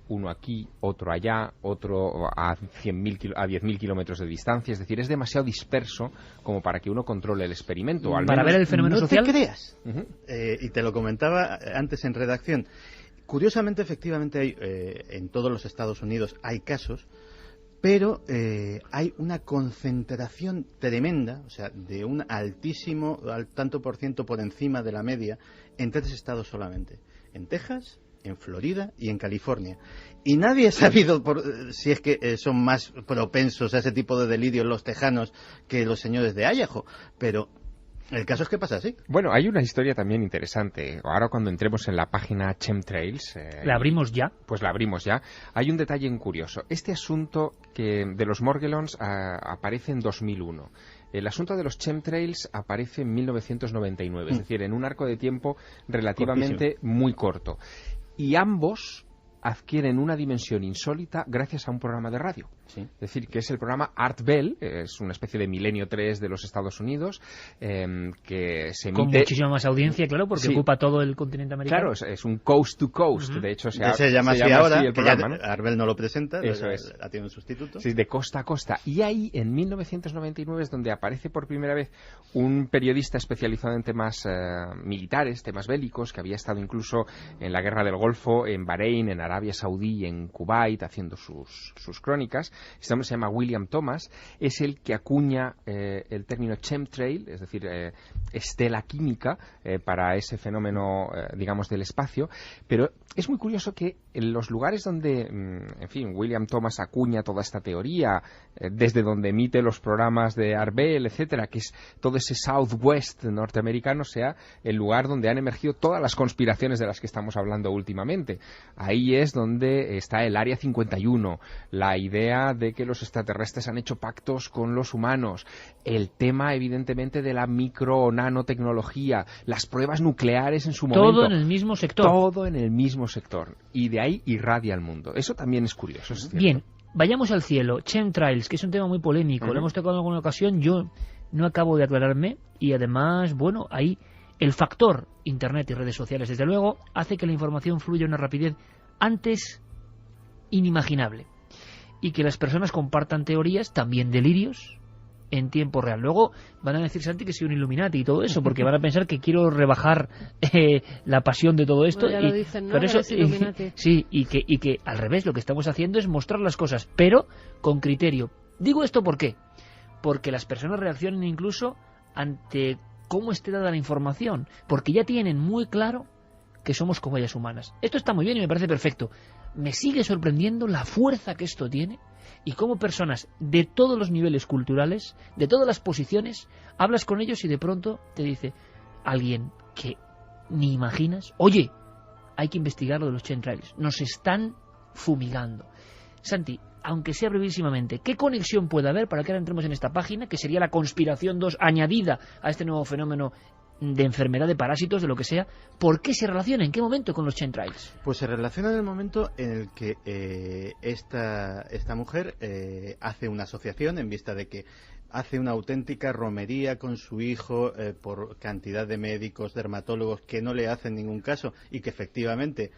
uno aquí, otro allá, otro a 10.000 kilómetros de distancia? Es decir, es demasiado disperso como para que uno controle el experimento. O al para menos ver el fenómeno social. No te creas. Y te lo comentaba antes en redacción. Curiosamente, efectivamente, hay en todos los Estados Unidos hay casos, pero hay una concentración tremenda, o sea, de un altísimo, al tanto por ciento por encima de la media, en 3 estados solamente. En Texas, en Florida y en California. Y nadie ha sabido si es que son más propensos a ese tipo de delirios los tejanos que los señores de Idaho, pero el caso es que pasa así. Bueno, hay una historia también interesante. Ahora cuando entremos en la página Chemtrails... ¿La abrimos ya? Pues la abrimos ya. Hay un detalle curioso. Este asunto de los Morgellons aparece en 2001. El asunto de los chemtrails aparece en 1999, es decir, en un arco de tiempo relativamente muy corto. Y ambos adquieren una dimensión insólita gracias a un programa de radio. Sí. Es decir, que es el programa Art Bell, es una especie de Milenio 3 de los Estados Unidos, que se emite... Con muchísima más audiencia, claro, porque ocupa todo el continente americano. Claro, es un coast to coast, de hecho se llama así ahora, el programa, ¿no? Art Bell no lo presenta, eso es. Tiene un sustituto. Sí, de costa a costa. Y ahí, en 1999, es donde aparece por primera vez un periodista especializado en temas militares, temas bélicos, que había estado incluso en la Guerra del Golfo, en Bahrein, en Arabia Saudí, en Kuwait, haciendo sus crónicas. Este hombre se llama William Thomas, es el que acuña el término chemtrail, es decir, estela química, para ese fenómeno, digamos, del espacio. Pero es muy curioso que en los lugares donde, en fin, William Thomas acuña toda esta teoría, desde donde emite los programas de Art Bell, etcétera, que es todo ese Southwest norteamericano, sea el lugar donde han emergido todas las conspiraciones de las que estamos hablando últimamente. Ahí es donde está el Área 51, la idea de que los extraterrestres han hecho pactos con los humanos, el tema evidentemente de la micro o nanotecnología, las pruebas nucleares en su momento. Todo en el mismo sector. Todo en el mismo sector. Y de ahí irradia al mundo. Eso también es curioso. Es bien, vayamos al cielo. Chemtrails, que es un tema muy polémico. Lo hemos tocado en alguna ocasión. Yo no acabo de aclararme. Y además, bueno, ahí el factor Internet y redes sociales, desde luego, hace que la información fluya a una rapidez antes inimaginable. Y que las personas compartan teorías, también delirios, en tiempo real. Luego van a decir, Santi, que soy un Illuminati y todo eso, porque van a pensar que quiero rebajar la pasión de todo esto. Bueno, ya lo dicen, ¿no? Por eso, sí, y que al revés, lo que estamos haciendo es mostrar las cosas, pero con criterio. Digo esto ¿por qué? Porque las personas reaccionan incluso ante cómo esté dada la información, porque ya tienen muy claro que somos cobayas humanas. Esto está muy bien y me parece perfecto. Me sigue sorprendiendo la fuerza que esto tiene y cómo personas de todos los niveles culturales, de todas las posiciones, hablas con ellos y de pronto te dice alguien que ni imaginas, oye, hay que investigar lo de los chemtrails, nos están fumigando. Santi, aunque sea brevísimamente, ¿qué conexión puede haber para que ahora entremos en esta página, que sería la conspiración 2 añadida a este nuevo fenómeno de enfermedad de parásitos, de lo que sea? ¿Por qué se relaciona? ¿En qué momento con los chemtrails? Pues se relaciona en el momento en el que esta mujer hace una asociación en vista de que hace una auténtica romería con su hijo por cantidad de médicos, dermatólogos que no le hacen ningún caso y que efectivamente,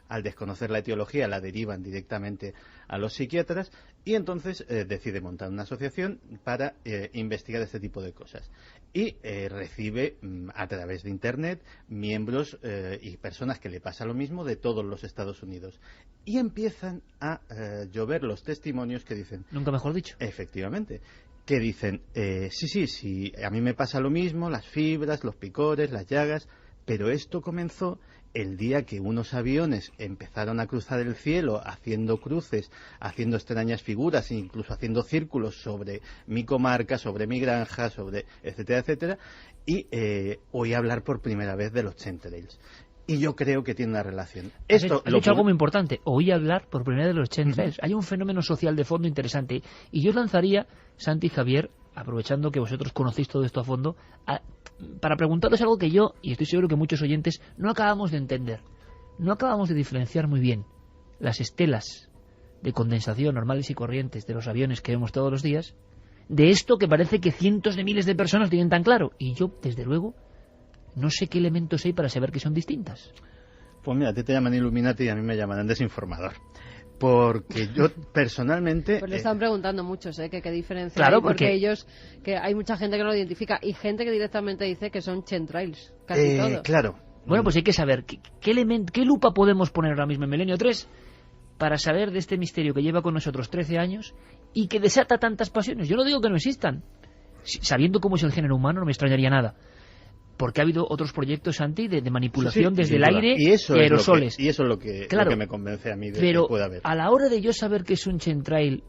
al desconocer la etiología, la derivan directamente a los psiquiatras, y entonces decide montar una asociación para investigar este tipo de cosas. Y recibe a través de Internet miembros y personas que le pasa lo mismo de todos los Estados Unidos. Y empiezan a llover los testimonios que dicen... Nunca mejor dicho. Efectivamente. Que dicen, sí, a mí me pasa lo mismo, las fibras, los picores, las llagas, pero esto comenzó el día que unos aviones empezaron a cruzar el cielo haciendo cruces, haciendo extrañas figuras, incluso haciendo círculos sobre mi comarca, sobre mi granja, sobre etcétera, etcétera, y oí hablar por primera vez de los chemtrails. Y yo creo que tiene una relación. Has dicho algo muy importante. Oí hablar por primera vez de los chemtrails. Hay un fenómeno social de fondo interesante. Y yo os lanzaría, Santi y Javier, aprovechando que vosotros conocéis todo esto a fondo, para preguntaros algo que yo, y estoy seguro que muchos oyentes, no acabamos de entender. No acabamos de diferenciar muy bien las estelas de condensación normales y corrientes de los aviones que vemos todos los días, de esto que parece que cientos de miles de personas tienen tan claro. Y yo, desde luego, no sé qué elementos hay para saber que son distintas. Pues mira, a ti te llaman Illuminati y a mí me llaman desinformador. Porque yo personalmente... Pues le están preguntando muchos, ¿eh? ¿Qué diferencia claro, hay? Porque ellos, que hay mucha gente que no lo identifica y gente que directamente dice que son chemtrails, casi todos. Claro. Bueno, pues hay que saber qué lupa podemos poner ahora mismo en Milenio 3 para saber de este misterio que lleva con nosotros 13 años y que desata tantas pasiones. Yo no digo que no existan. Sabiendo cómo es el género humano no me extrañaría nada. porque ha habido otros proyectos, Santi, de manipulación Sí, desde el aire y eso aerosoles. Es lo que me convence a mí de pero que pueda haber. A la hora de yo saber que es un chemtrail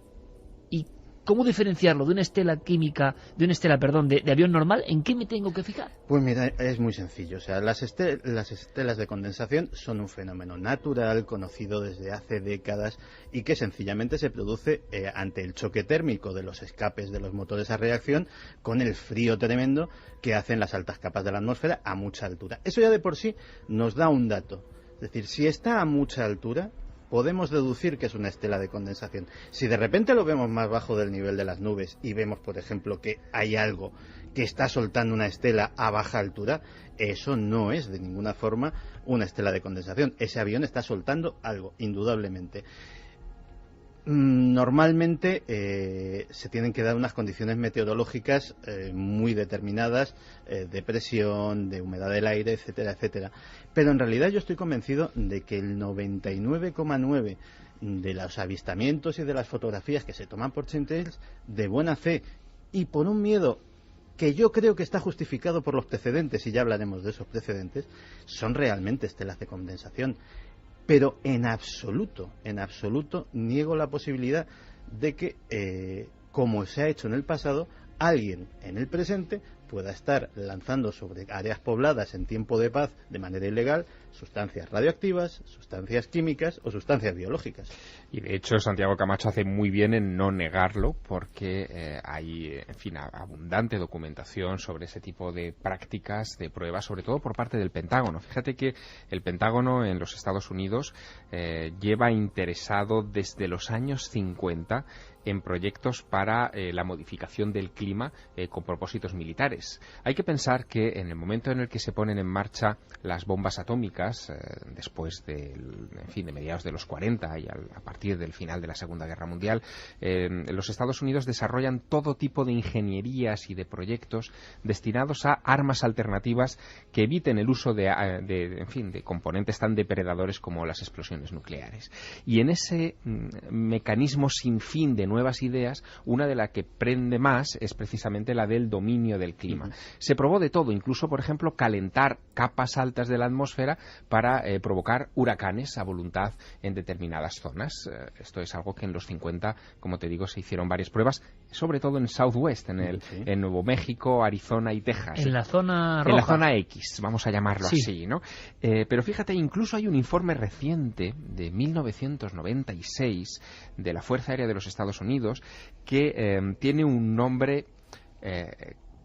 y cómo diferenciarlo de una estela química, de avión normal, ¿en qué me tengo que fijar? Pues mira, es muy sencillo. O sea, las estelas de condensación son un fenómeno natural, conocido desde hace décadas y que sencillamente se produce ante el choque térmico de los escapes de los motores a reacción con el frío tremendo que hacen las altas capas de la atmósfera a mucha altura. Eso ya de por sí nos da un dato. Es decir, si está a mucha altura, podemos deducir que es una estela de condensación. Si de repente lo vemos más bajo del nivel de las nubes y vemos, por ejemplo, que hay algo que está soltando una estela a baja altura, eso no es de ninguna forma una estela de condensación. Ese avión está soltando algo, indudablemente. Normalmente se tienen que dar unas condiciones meteorológicas muy determinadas, de presión, de humedad del aire, etcétera, etcétera. Pero en realidad yo estoy convencido de que el 99,9% de los avistamientos y de las fotografías que se toman por chemtrails, de buena fe y por un miedo que yo creo que está justificado por los precedentes, y ya hablaremos de esos precedentes, son realmente estelas de condensación. Pero en absoluto niego la posibilidad de que, como se ha hecho en el pasado, alguien en el presente pueda estar lanzando sobre áreas pobladas en tiempo de paz de manera ilegal sustancias radioactivas, sustancias químicas o sustancias biológicas. Y de hecho Santiago Camacho hace muy bien en no negarlo, porque hay, en fin, abundante documentación sobre ese tipo de prácticas, de pruebas, sobre todo por parte del Pentágono. Fíjate que el Pentágono en los Estados Unidos lleva interesado desde los años 50 en proyectos para la modificación del clima con propósitos militares. Hay que pensar que en el momento en el que se ponen en marcha las bombas atómicas, después de mediados de los 40 y a partir del final de la Segunda Guerra Mundial, los Estados Unidos desarrollan todo tipo de ingenierías y de proyectos destinados a armas alternativas que eviten el uso de componentes tan depredadores como las explosiones nucleares. Y en ese mecanismo sin fin de nuevas ideas, una de las que prende más es precisamente la del dominio del clima. Se probó de todo, incluso, por ejemplo, calentar capas altas de la atmósfera para provocar huracanes a voluntad en determinadas zonas. Esto es algo que en los 50, como te digo, se hicieron varias pruebas, sobre todo en Southwest, en Nuevo México, Arizona y Texas. En la zona roja. En la zona X, vamos a llamarlo así, ¿no? Pero fíjate, incluso hay un informe reciente de 1996 de la Fuerza Aérea de los Estados Unidos que tiene un nombre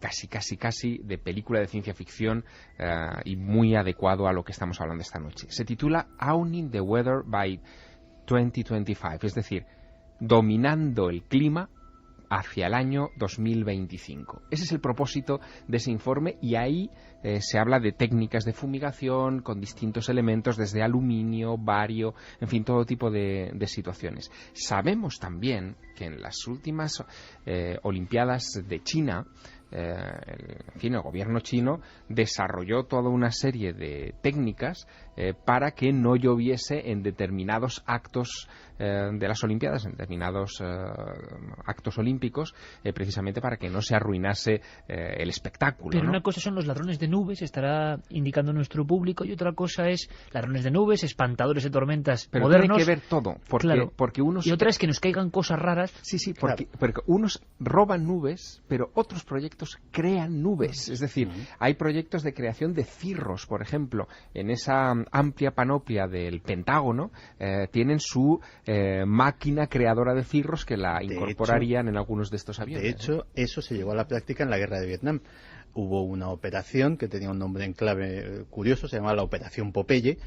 casi de película de ciencia ficción y muy adecuado a lo que estamos hablando esta noche. Se titula Owning the Weather by 2025, es decir, dominando el clima hacia el año 2025. Ese es el propósito de ese informe, y ahí se habla de técnicas de fumigación con distintos elementos, desde aluminio, bario, en fin, todo tipo de situaciones. Sabemos también que en las últimas Olimpiadas de China, el gobierno chino desarrolló toda una serie de técnicas para que no lloviese en determinados actos de las Olimpiadas, en determinados actos olímpicos, precisamente para que no se arruinase el espectáculo. Pero ¿no? una cosa son los ladrones de nubes, estará indicando nuestro público, y otra cosa es ladrones de nubes, espantadores de tormentas pero modernos. Tiene que ver todo, porque unos... Y otra es que nos caigan cosas raras. Sí, porque unos roban nubes, pero otros proyectos crean nubes. Es decir, hay proyectos de creación de cirros, por ejemplo. En esa amplia panoplia del Pentágono tienen su máquina creadora de cirros que la incorporarían en algunos de estos aviones. De hecho, eso se llevó a la práctica en la guerra de Vietnam. Hubo una operación que tenía un nombre en clave curioso, se llamaba la Operación Popeye.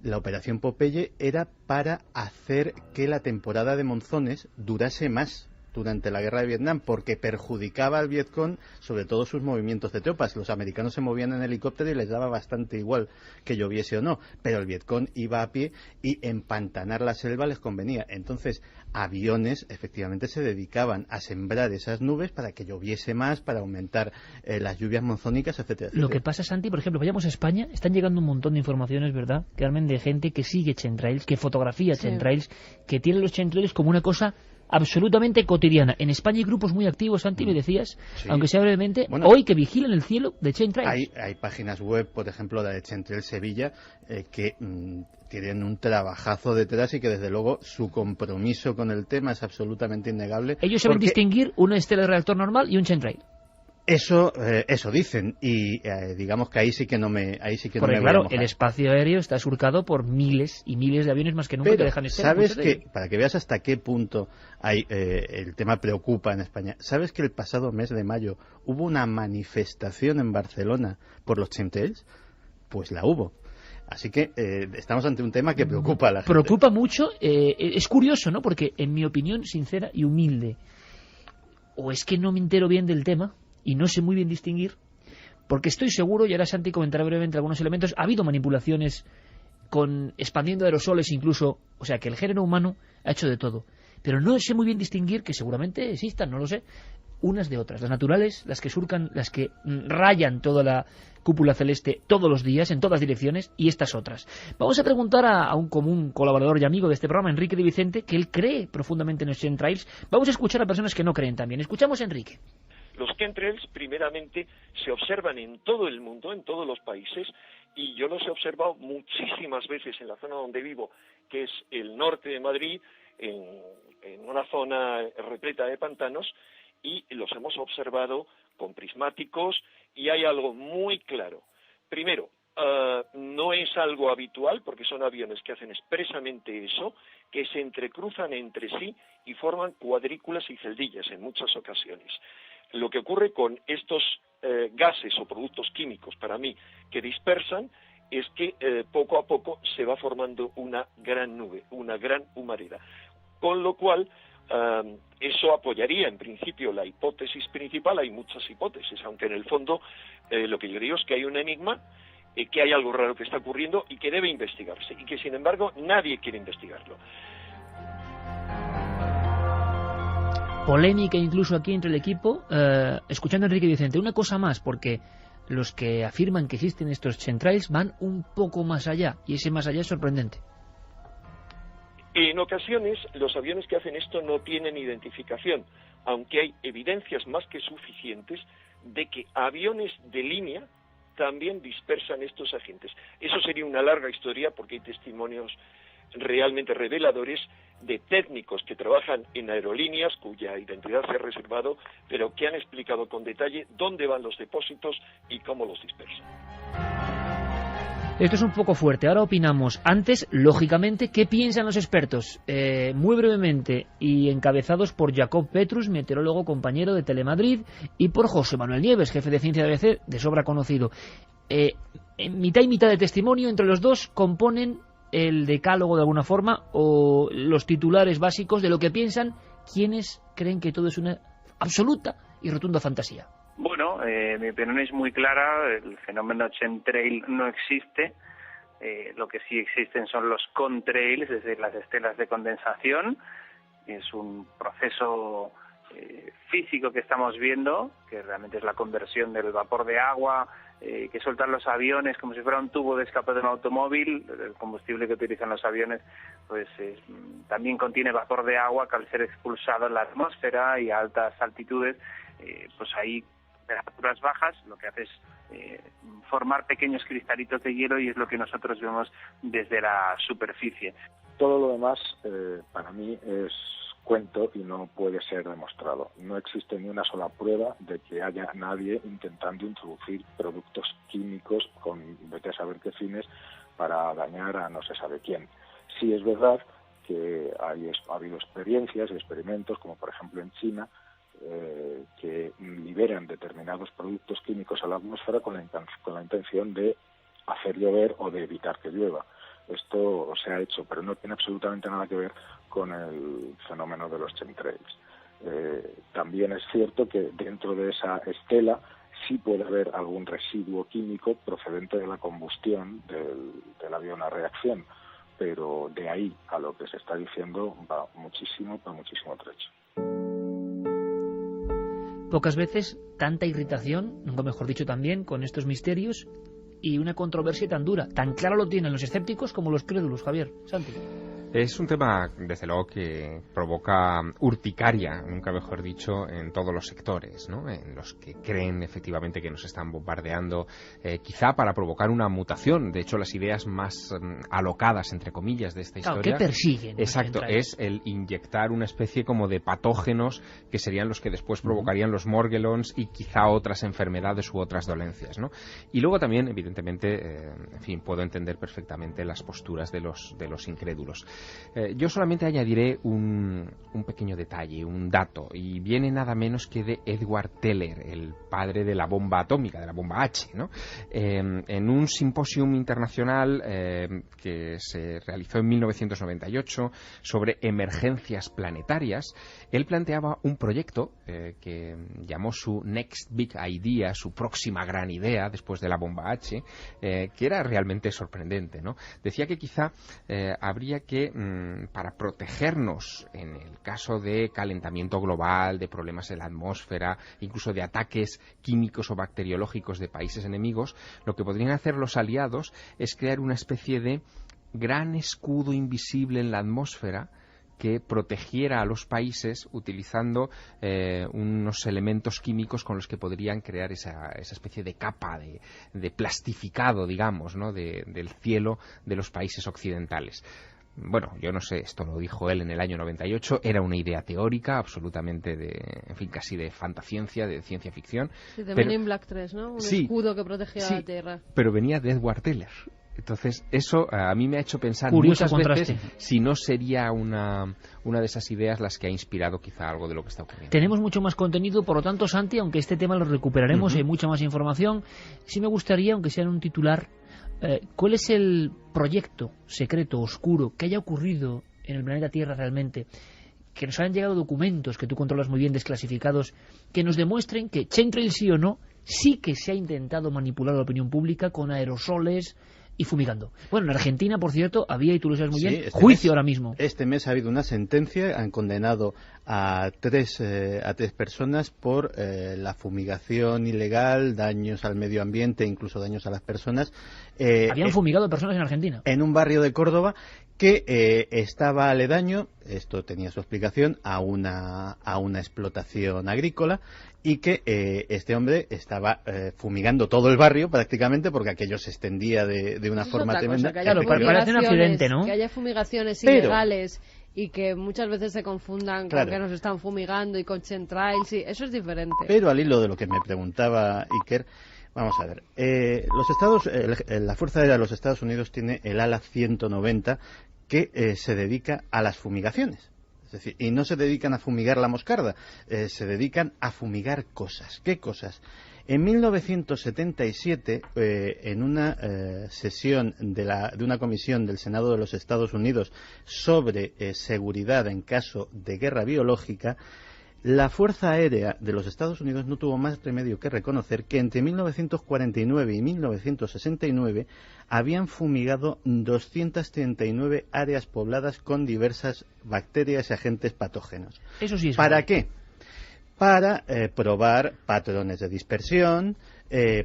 La Operación Popeye era para hacer que la temporada de monzones durase más durante la guerra de Vietnam, porque perjudicaba al Vietcong, sobre todo sus movimientos de tropas. Los americanos se movían en helicóptero y les daba bastante igual que lloviese o no, pero el Vietcong iba a pie y empantanar la selva les convenía. Entonces, aviones efectivamente se dedicaban a sembrar esas nubes para que lloviese más, para aumentar las lluvias monzónicas, etcétera, etcétera. Lo que pasa, Santi, por ejemplo, vayamos a España, están llegando un montón de informaciones, ¿verdad, Carmen?, de gente que sigue chemtrails, que fotografía chemtrails, que tiene los chemtrails como una cosa absolutamente cotidiana. En España hay grupos muy activos, Santi, me decías, sí, aunque sea brevemente, bueno, hoy que vigilan el cielo de chemtrails. Hay páginas web, por ejemplo, la de Chemtrails Sevilla, que tienen un trabajazo detrás y que desde luego su compromiso con el tema es absolutamente innegable. Ellos saben distinguir una estela de reactor normal y un chemtrail. Eso dicen, y digamos que ahí sí que no me Porque voy a claro, mojar. el espacio aéreo está surcado por miles y miles de aviones más que nunca. Pero que dejan estelas. sabes que, para que veas hasta qué punto el tema preocupa en España, ¿sabes que el pasado mes de mayo hubo una manifestación en Barcelona por los chemtrails? Pues la hubo. Así que estamos ante un tema que preocupa a la gente. Preocupa mucho. Es curioso, ¿no? Porque en mi opinión sincera y humilde, o es que no me entero bien del tema y no sé muy bien distinguir, porque estoy seguro, y ahora Santi comentará brevemente algunos elementos, ha habido manipulaciones expandiendo aerosoles incluso, o sea que el género humano ha hecho de todo, pero no sé muy bien distinguir, que seguramente existan, no lo sé, unas de otras, las naturales, las que surcan, las que rayan toda la cúpula celeste todos los días, en todas direcciones, y estas otras. Vamos a preguntar a un común colaborador y amigo de este programa, Enrique de Vicente, que él cree profundamente en los chemtrails. Vamos a escuchar a personas que no creen también. Escuchamos a Enrique. Los chemtrails, primeramente, se observan en todo el mundo, en todos los países, y yo los he observado muchísimas veces en la zona donde vivo, que es el norte de Madrid, en una zona repleta de pantanos, y los hemos observado con prismáticos, y hay algo muy claro. Primero, no es algo habitual, porque son aviones que hacen expresamente eso, que se entrecruzan entre sí y forman cuadrículas y celdillas en muchas ocasiones. Lo que ocurre con estos gases o productos químicos, para mí, que dispersan, es que poco a poco se va formando una gran nube, una gran humareda. Con lo cual, eso apoyaría en principio la hipótesis principal. Hay muchas hipótesis, aunque en el fondo lo que yo digo es que hay un enigma, que hay algo raro que está ocurriendo y que debe investigarse, y que sin embargo nadie quiere investigarlo. Polémica incluso aquí entre el equipo, escuchando a Enrique Vicente. Una cosa más, porque los que afirman que existen estos chemtrails van un poco más allá, y ese más allá es sorprendente. En ocasiones los aviones que hacen esto no tienen identificación, aunque hay evidencias más que suficientes de que aviones de línea también dispersan estos agentes. Eso sería una larga historia, porque hay testimonios realmente reveladores de técnicos que trabajan en aerolíneas cuya identidad se ha reservado, pero que han explicado con detalle dónde van los depósitos y cómo los dispersan. Esto es un poco fuerte. Ahora opinamos. Antes, lógicamente, ¿qué piensan los expertos? Muy brevemente, y encabezados por Jacob Petrus, meteorólogo compañero de Telemadrid, y por José Manuel Nieves, jefe de ciencia de ABC, de sobra conocido. En mitad y mitad de testimonio, entre los dos componen el decálogo de alguna forma, o los titulares básicos de lo que piensan quienes creen que todo es una absoluta y rotunda fantasía. Bueno, mi opinión es muy clara. El fenómeno chemtrail no existe. Lo que sí existen son los contrails, es decir, las estelas de condensación. Es un proceso físico que estamos viendo, que realmente es la conversión del vapor de agua que sueltan los aviones como si fuera un tubo de escape de un automóvil. El combustible que utilizan los aviones pues también contiene vapor de agua que, al ser expulsado en la atmósfera y a altas altitudes, pues ahí temperaturas bajas, lo que hace es formar pequeños cristalitos de hielo, y es lo que nosotros vemos desde la superficie. Todo lo demás para mí es cuento y no puede ser demostrado. No existe ni una sola prueba de que haya nadie intentando introducir productos químicos con vete a saber qué fines para dañar a no se sabe quién. Sí es verdad que ha habido experiencias y experimentos, como por ejemplo en China, que liberan determinados productos químicos a la atmósfera con la intención de hacer llover o de evitar que llueva. Esto se ha hecho, pero no tiene absolutamente nada que ver con el fenómeno de los chemtrails. También es cierto que dentro de esa estela sí puede haber algún residuo químico procedente de la combustión del avión a reacción, pero de ahí a lo que se está diciendo va muchísimo trecho. Pocas veces tanta irritación, nunca mejor dicho también, con estos misterios, y una controversia tan dura. Tan claro lo tienen los escépticos como los crédulos, Javier. Santi. Es un tema, desde luego, que provoca urticaria, nunca mejor dicho, en todos los sectores, ¿no? En los que creen efectivamente que nos están bombardeando, quizá para provocar una mutación. De hecho, las ideas más alocadas, entre comillas, de esta historia... ¿Qué persiguen? Exacto, es el inyectar una especie como de patógenos que serían los que después provocarían los morgellons y quizá otras enfermedades u otras dolencias, ¿no? Y luego también, evidentemente, en fin, puedo entender perfectamente las posturas de los incrédulos. Yo solamente añadiré un pequeño detalle, un dato, y viene nada menos que de Edward Teller, el padre de la bomba atómica, de la bomba H, ¿no? En un simposium internacional que se realizó en 1998 sobre emergencias planetarias, él planteaba un proyecto que llamó su Next Big Idea, su próxima gran idea después de la bomba H, que era realmente sorprendente, ¿no? Decía que quizá habría que, para protegernos en el caso de calentamiento global, de problemas en la atmósfera, incluso de ataques químicos o bacteriológicos de países enemigos, lo que podrían hacer los aliados es crear una especie de gran escudo invisible en la atmósfera que protegiera a los países utilizando unos elementos químicos con los que podrían crear esa especie de capa de plastificado, digamos, ¿no? del cielo de los países occidentales. Bueno, yo no sé, esto lo dijo él en el año 98, era una idea teórica, absolutamente en fin, casi de fantasciencia, de ciencia ficción. Sí, de Men in Black 3, ¿no? Un escudo que protegía la Tierra. Pero venía de Edward Teller. Entonces, eso a mí me ha hecho pensar Curioso muchas contraste. veces si no sería una de esas ideas las que ha inspirado quizá algo de lo que está ocurriendo. Tenemos mucho más contenido, por lo tanto, Santi, aunque este tema lo recuperaremos, hay mucha más información. Sí me gustaría, aunque sea en un titular, ¿cuál es el proyecto secreto, oscuro, que haya ocurrido en el planeta Tierra realmente? Que nos hayan llegado documentos que tú controlas muy bien, desclasificados, que nos demuestren que, chemtrail sí o no, sí que se ha intentado manipular la opinión pública con aerosoles y fumigando. Bueno, en Argentina, por cierto, había, y tú lo sabes muy bien, juicio ahora mismo. Este mes ha habido una sentencia, han condenado a tres personas por la fumigación ilegal, daños al medio ambiente, incluso daños a las personas. Habían fumigado personas en Argentina. En un barrio de Córdoba que estaba aledaño, esto tenía su explicación, a una explotación agrícola, y que este hombre estaba fumigando todo el barrio prácticamente, porque aquello se extendía de una forma tremenda. Claro, parece un accidente, ¿no? Que haya fumigaciones ilegales y que muchas veces se confundan con que nos están fumigando y con chemtrail, sí, eso es diferente. Pero al hilo de lo que me preguntaba Iker, vamos a ver, la Fuerza Aérea de los Estados Unidos tiene el ala 190 que se dedica a las fumigaciones. Es decir, y no se dedican a fumigar la moscarda, se dedican a fumigar cosas. ¿Qué cosas? En 1977, en una sesión de una comisión del Senado de los Estados Unidos sobre seguridad en caso de guerra biológica, la Fuerza Aérea de los Estados Unidos no tuvo más remedio que reconocer que entre 1949 y 1969 habían fumigado 239 áreas pobladas con diversas bacterias y agentes patógenos. Eso sí es ¿Para bueno. qué? Para probar patrones de dispersión,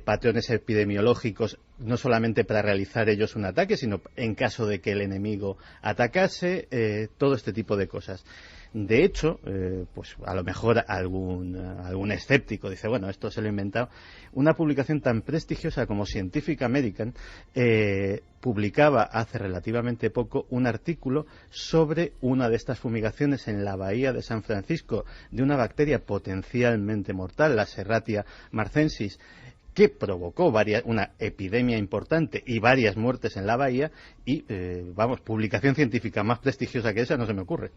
patrones epidemiológicos, no solamente para realizar ellos un ataque, sino en caso de que el enemigo atacase, todo este tipo de cosas. De hecho, pues a lo mejor algún escéptico dice, bueno, esto se lo he inventado. Una publicación tan prestigiosa como Scientific American publicaba hace relativamente poco un artículo sobre una de estas fumigaciones en la bahía de San Francisco de una bacteria potencialmente mortal, la Serratia marcensis, que provocó una epidemia importante y varias muertes en la bahía, y publicación científica más prestigiosa que esa no se me ocurre.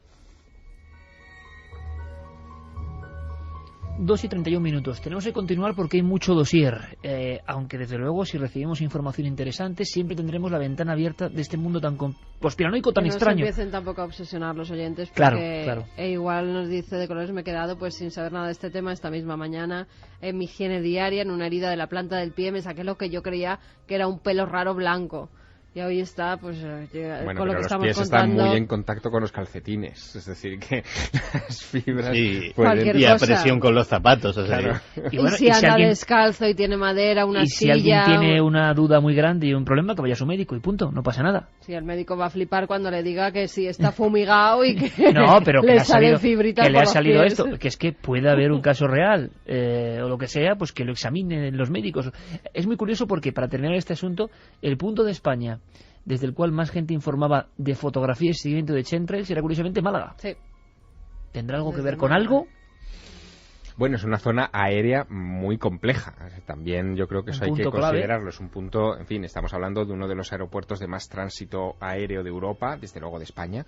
2:31. Tenemos que continuar porque hay mucho dossier, aunque desde luego si recibimos información interesante siempre tendremos la ventana abierta de este mundo tan conspiranoico, tan extraño. No se empiecen tampoco a obsesionar los oyentes, porque claro. Igual nos dice de colores me he quedado pues sin saber nada de este tema esta misma mañana en mi higiene diaria, en una herida de la planta del pie me saqué lo que yo creía que era un pelo raro blanco. Y hoy está, pues, bueno, con lo que los estamos pies contando... están muy en contacto con los calcetines, es decir, que las fibras... Sí, cualquier y a cosa. presión con los zapatos, o sea, Claro. Y, bueno, si anda descalzo y tiene madera, una y silla... si alguien tiene una duda muy grande y un problema, que vaya a su médico y punto, no pasa nada. Sí, el médico va a flipar cuando le diga que sí está fumigado y que no, pero que le le ha salido, fibritas que le por ha los salido pies. esto, que es que puede haber un caso real o lo que sea, pues que lo examinen los médicos. Es muy curioso porque, para terminar este asunto, el punto de España desde el cual más gente informaba de fotografía y seguimiento de chemtrails era curiosamente Málaga. Sí. ¿Tendrá algo que ver con algo? Bueno, es una zona aérea muy compleja. También yo creo que eso hay que considerarlo. Es un punto, en fin, estamos hablando de uno de los aeropuertos de más tránsito aéreo de Europa, desde luego de España,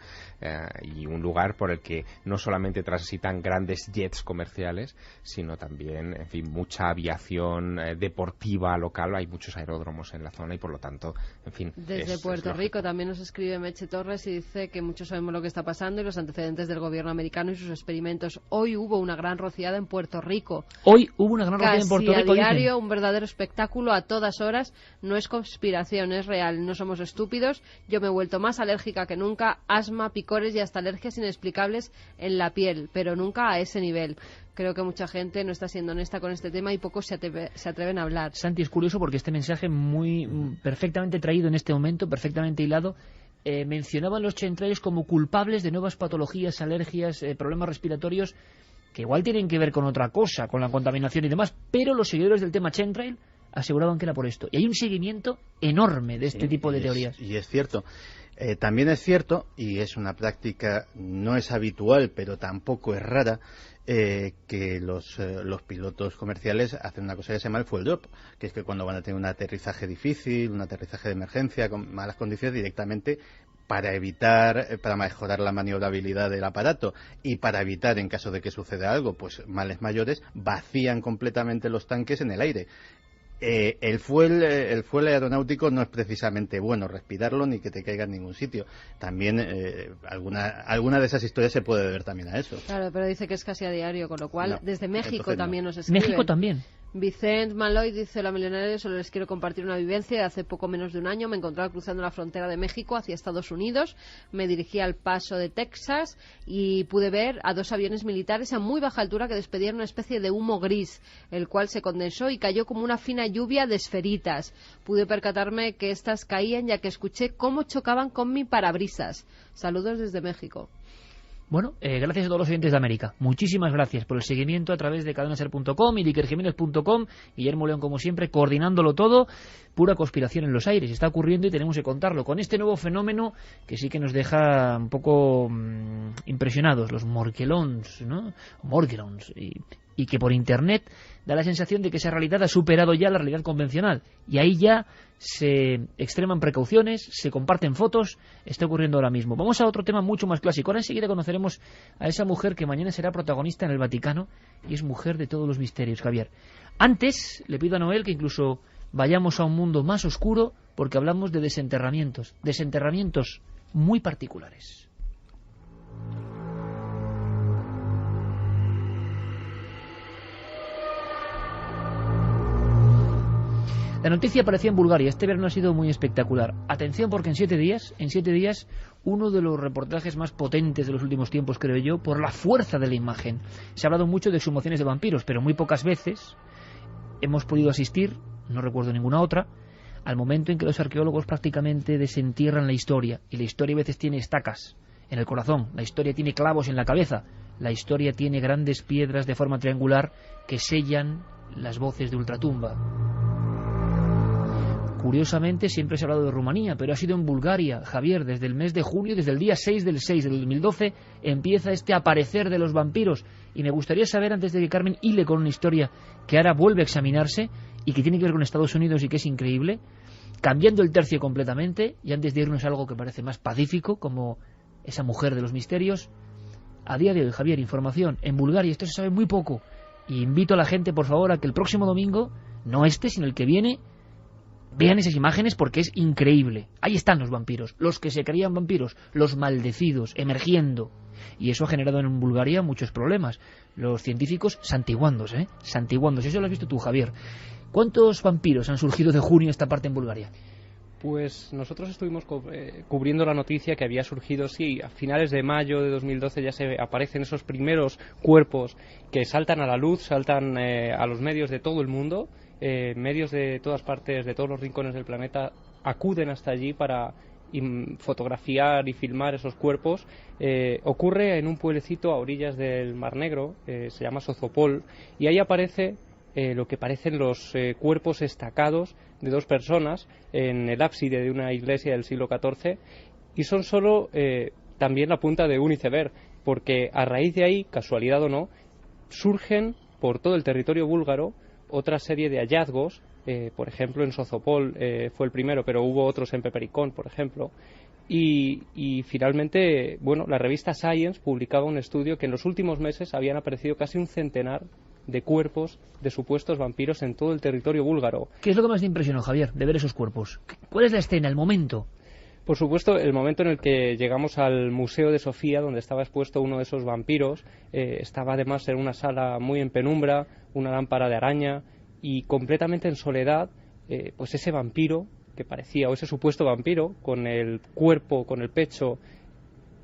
y un lugar por el que no solamente transitan grandes jets comerciales, sino también, en fin, mucha aviación deportiva local. Hay muchos aeródromos en la zona y, por lo tanto, en fin... Desde Puerto Rico también nos escribe Meche Torres y dice que muchos sabemos lo que está pasando y los antecedentes del gobierno americano y sus experimentos. Hoy hubo una gran rociada en Puerto Rico. Hoy hubo una gran rociada en Puerto Rico. Casi a diario, un verdadero espectáculo a todas horas. No es conspiración, es real. No somos estúpidos. Yo me he vuelto más alérgica que nunca. Asma, picores y hasta alergias inexplicables en la piel, pero nunca a ese nivel. Creo que mucha gente no está siendo honesta con este tema y pocos se atreven a hablar. Santi, es curioso porque este mensaje muy perfectamente traído en este momento, perfectamente hilado, mencionaban los chemtrails como culpables de nuevas patologías, alergias, problemas respiratorios, que igual tienen que ver con otra cosa, con la contaminación y demás, pero los seguidores del tema chemtrail aseguraban que era por esto. Y hay un seguimiento enorme de este tipo de teorías. Y es cierto. También es cierto, y es una práctica, no es habitual, pero tampoco es rara, que los pilotos comerciales hacen una cosa que se llama el fuel drop, que es que cuando van a tener un aterrizaje difícil, un aterrizaje de emergencia, con malas condiciones, directamente para mejorar la maniobrabilidad del aparato y para evitar, en caso de que suceda algo, pues males mayores, vacían completamente los tanques en el aire. El fuel aeronáutico no es precisamente bueno respirarlo ni que te caiga en ningún sitio. También alguna de esas historias se puede deber también a eso. Claro, pero dice que es casi a diario, con lo cual No, desde México entonces también no. nos escriben. México también. Vicente Maloy dice: la millonaria, solo les quiero compartir una vivencia. De hace poco menos de un año me encontraba cruzando la frontera de México hacia Estados Unidos. Me dirigí al Paso de Texas y pude ver a 2 aviones militares a muy baja altura que despedían una especie de humo gris, el cual se condensó y cayó como una fina lluvia de esferitas. Pude percatarme que estas caían ya que escuché cómo chocaban con mi parabrisas. Saludos desde México. Bueno, gracias a todos los oyentes de América. Muchísimas gracias por el seguimiento a través de cadenaser.com y dikerjiménez.com. Guillermo León, como siempre, coordinándolo todo. Pura conspiración en los aires. Está ocurriendo y tenemos que contarlo. Con este nuevo fenómeno que sí que nos deja un poco impresionados, los morquelons, ¿no? Morquelons. Y que por Internet da la sensación de que esa realidad ha superado ya la realidad convencional. Y ahí ya se extreman precauciones, se comparten fotos, está ocurriendo ahora mismo. Vamos a otro tema mucho más clásico. Ahora enseguida conoceremos a esa mujer que mañana será protagonista en el Vaticano y es mujer de todos los misterios, Javier. Antes, le pido a Noel que incluso vayamos a un mundo más oscuro porque hablamos de desenterramientos muy particulares. La noticia aparecía en Bulgaria. Este verano ha sido muy espectacular. Atención, porque en 7 días, uno de los reportajes más potentes de los últimos tiempos, creo yo, por la fuerza de la imagen. Se ha hablado mucho de exhumaciones de vampiros, pero muy pocas veces hemos podido asistir, no recuerdo ninguna otra, al momento en que los arqueólogos prácticamente desentierran la historia. Y la historia a veces tiene estacas en el corazón, la historia tiene clavos en la cabeza, la historia tiene grandes piedras de forma triangular que sellan las voces de ultratumba. Curiosamente, siempre se ha hablado de Rumanía, pero ha sido en Bulgaria, Javier, desde el mes de junio, desde el día 6 del 6 del 2012, empieza este aparecer de los vampiros. Y me gustaría saber, antes de que Carmen hile con una historia que ahora vuelve a examinarse y que tiene que ver con Estados Unidos y que es increíble, cambiando el tercio completamente, y antes de irnos a algo que parece más pacífico, como esa mujer de los misterios, a día de hoy, Javier, información, en Bulgaria esto se sabe muy poco, y invito a la gente, por favor, a que el próximo domingo, no este, sino el que viene, vean esas imágenes porque es increíble. Ahí están los vampiros, los que se creían vampiros, los maldecidos, emergiendo. Y eso ha generado en Bulgaria muchos problemas. Los científicos santiguándose, santiguándose. Eso lo has visto tú, Javier. ¿Cuántos vampiros han surgido de junio esta parte en Bulgaria? Pues nosotros estuvimos cubriendo la noticia que había surgido, sí, a finales de mayo de 2012 ya se aparecen esos primeros cuerpos que saltan a la luz, saltan a los medios de todo el mundo, medios de todas partes, de todos los rincones del planeta, acuden hasta allí para fotografiar y filmar esos cuerpos. Ocurre en un pueblecito a orillas del Mar Negro, se llama Sozopol, y ahí aparece lo que parecen los cuerpos estacados de dos personas en el ábside de una iglesia del siglo XIV, y son solo también la punta de un iceberg, porque a raíz de ahí, casualidad o no, surgen por todo el territorio búlgaro otra serie de hallazgos. Por ejemplo, en Sozopol fue el primero, pero hubo otros en Pepericón, por ejemplo. Y finalmente, bueno, la revista Science publicaba un estudio que en los últimos meses habían aparecido casi un centenar de cuerpos de supuestos vampiros en todo el territorio búlgaro. ¿Qué es lo que más te impresionó, Javier, de ver esos cuerpos? ¿Cuál es la escena, el momento? Por supuesto, el momento en el que llegamos al Museo de Sofía, donde estaba expuesto uno de esos vampiros. Estaba además en una sala muy en penumbra, una lámpara de araña, y completamente en soledad, pues ese vampiro que parecía, o ese supuesto vampiro, con el cuerpo, con el pecho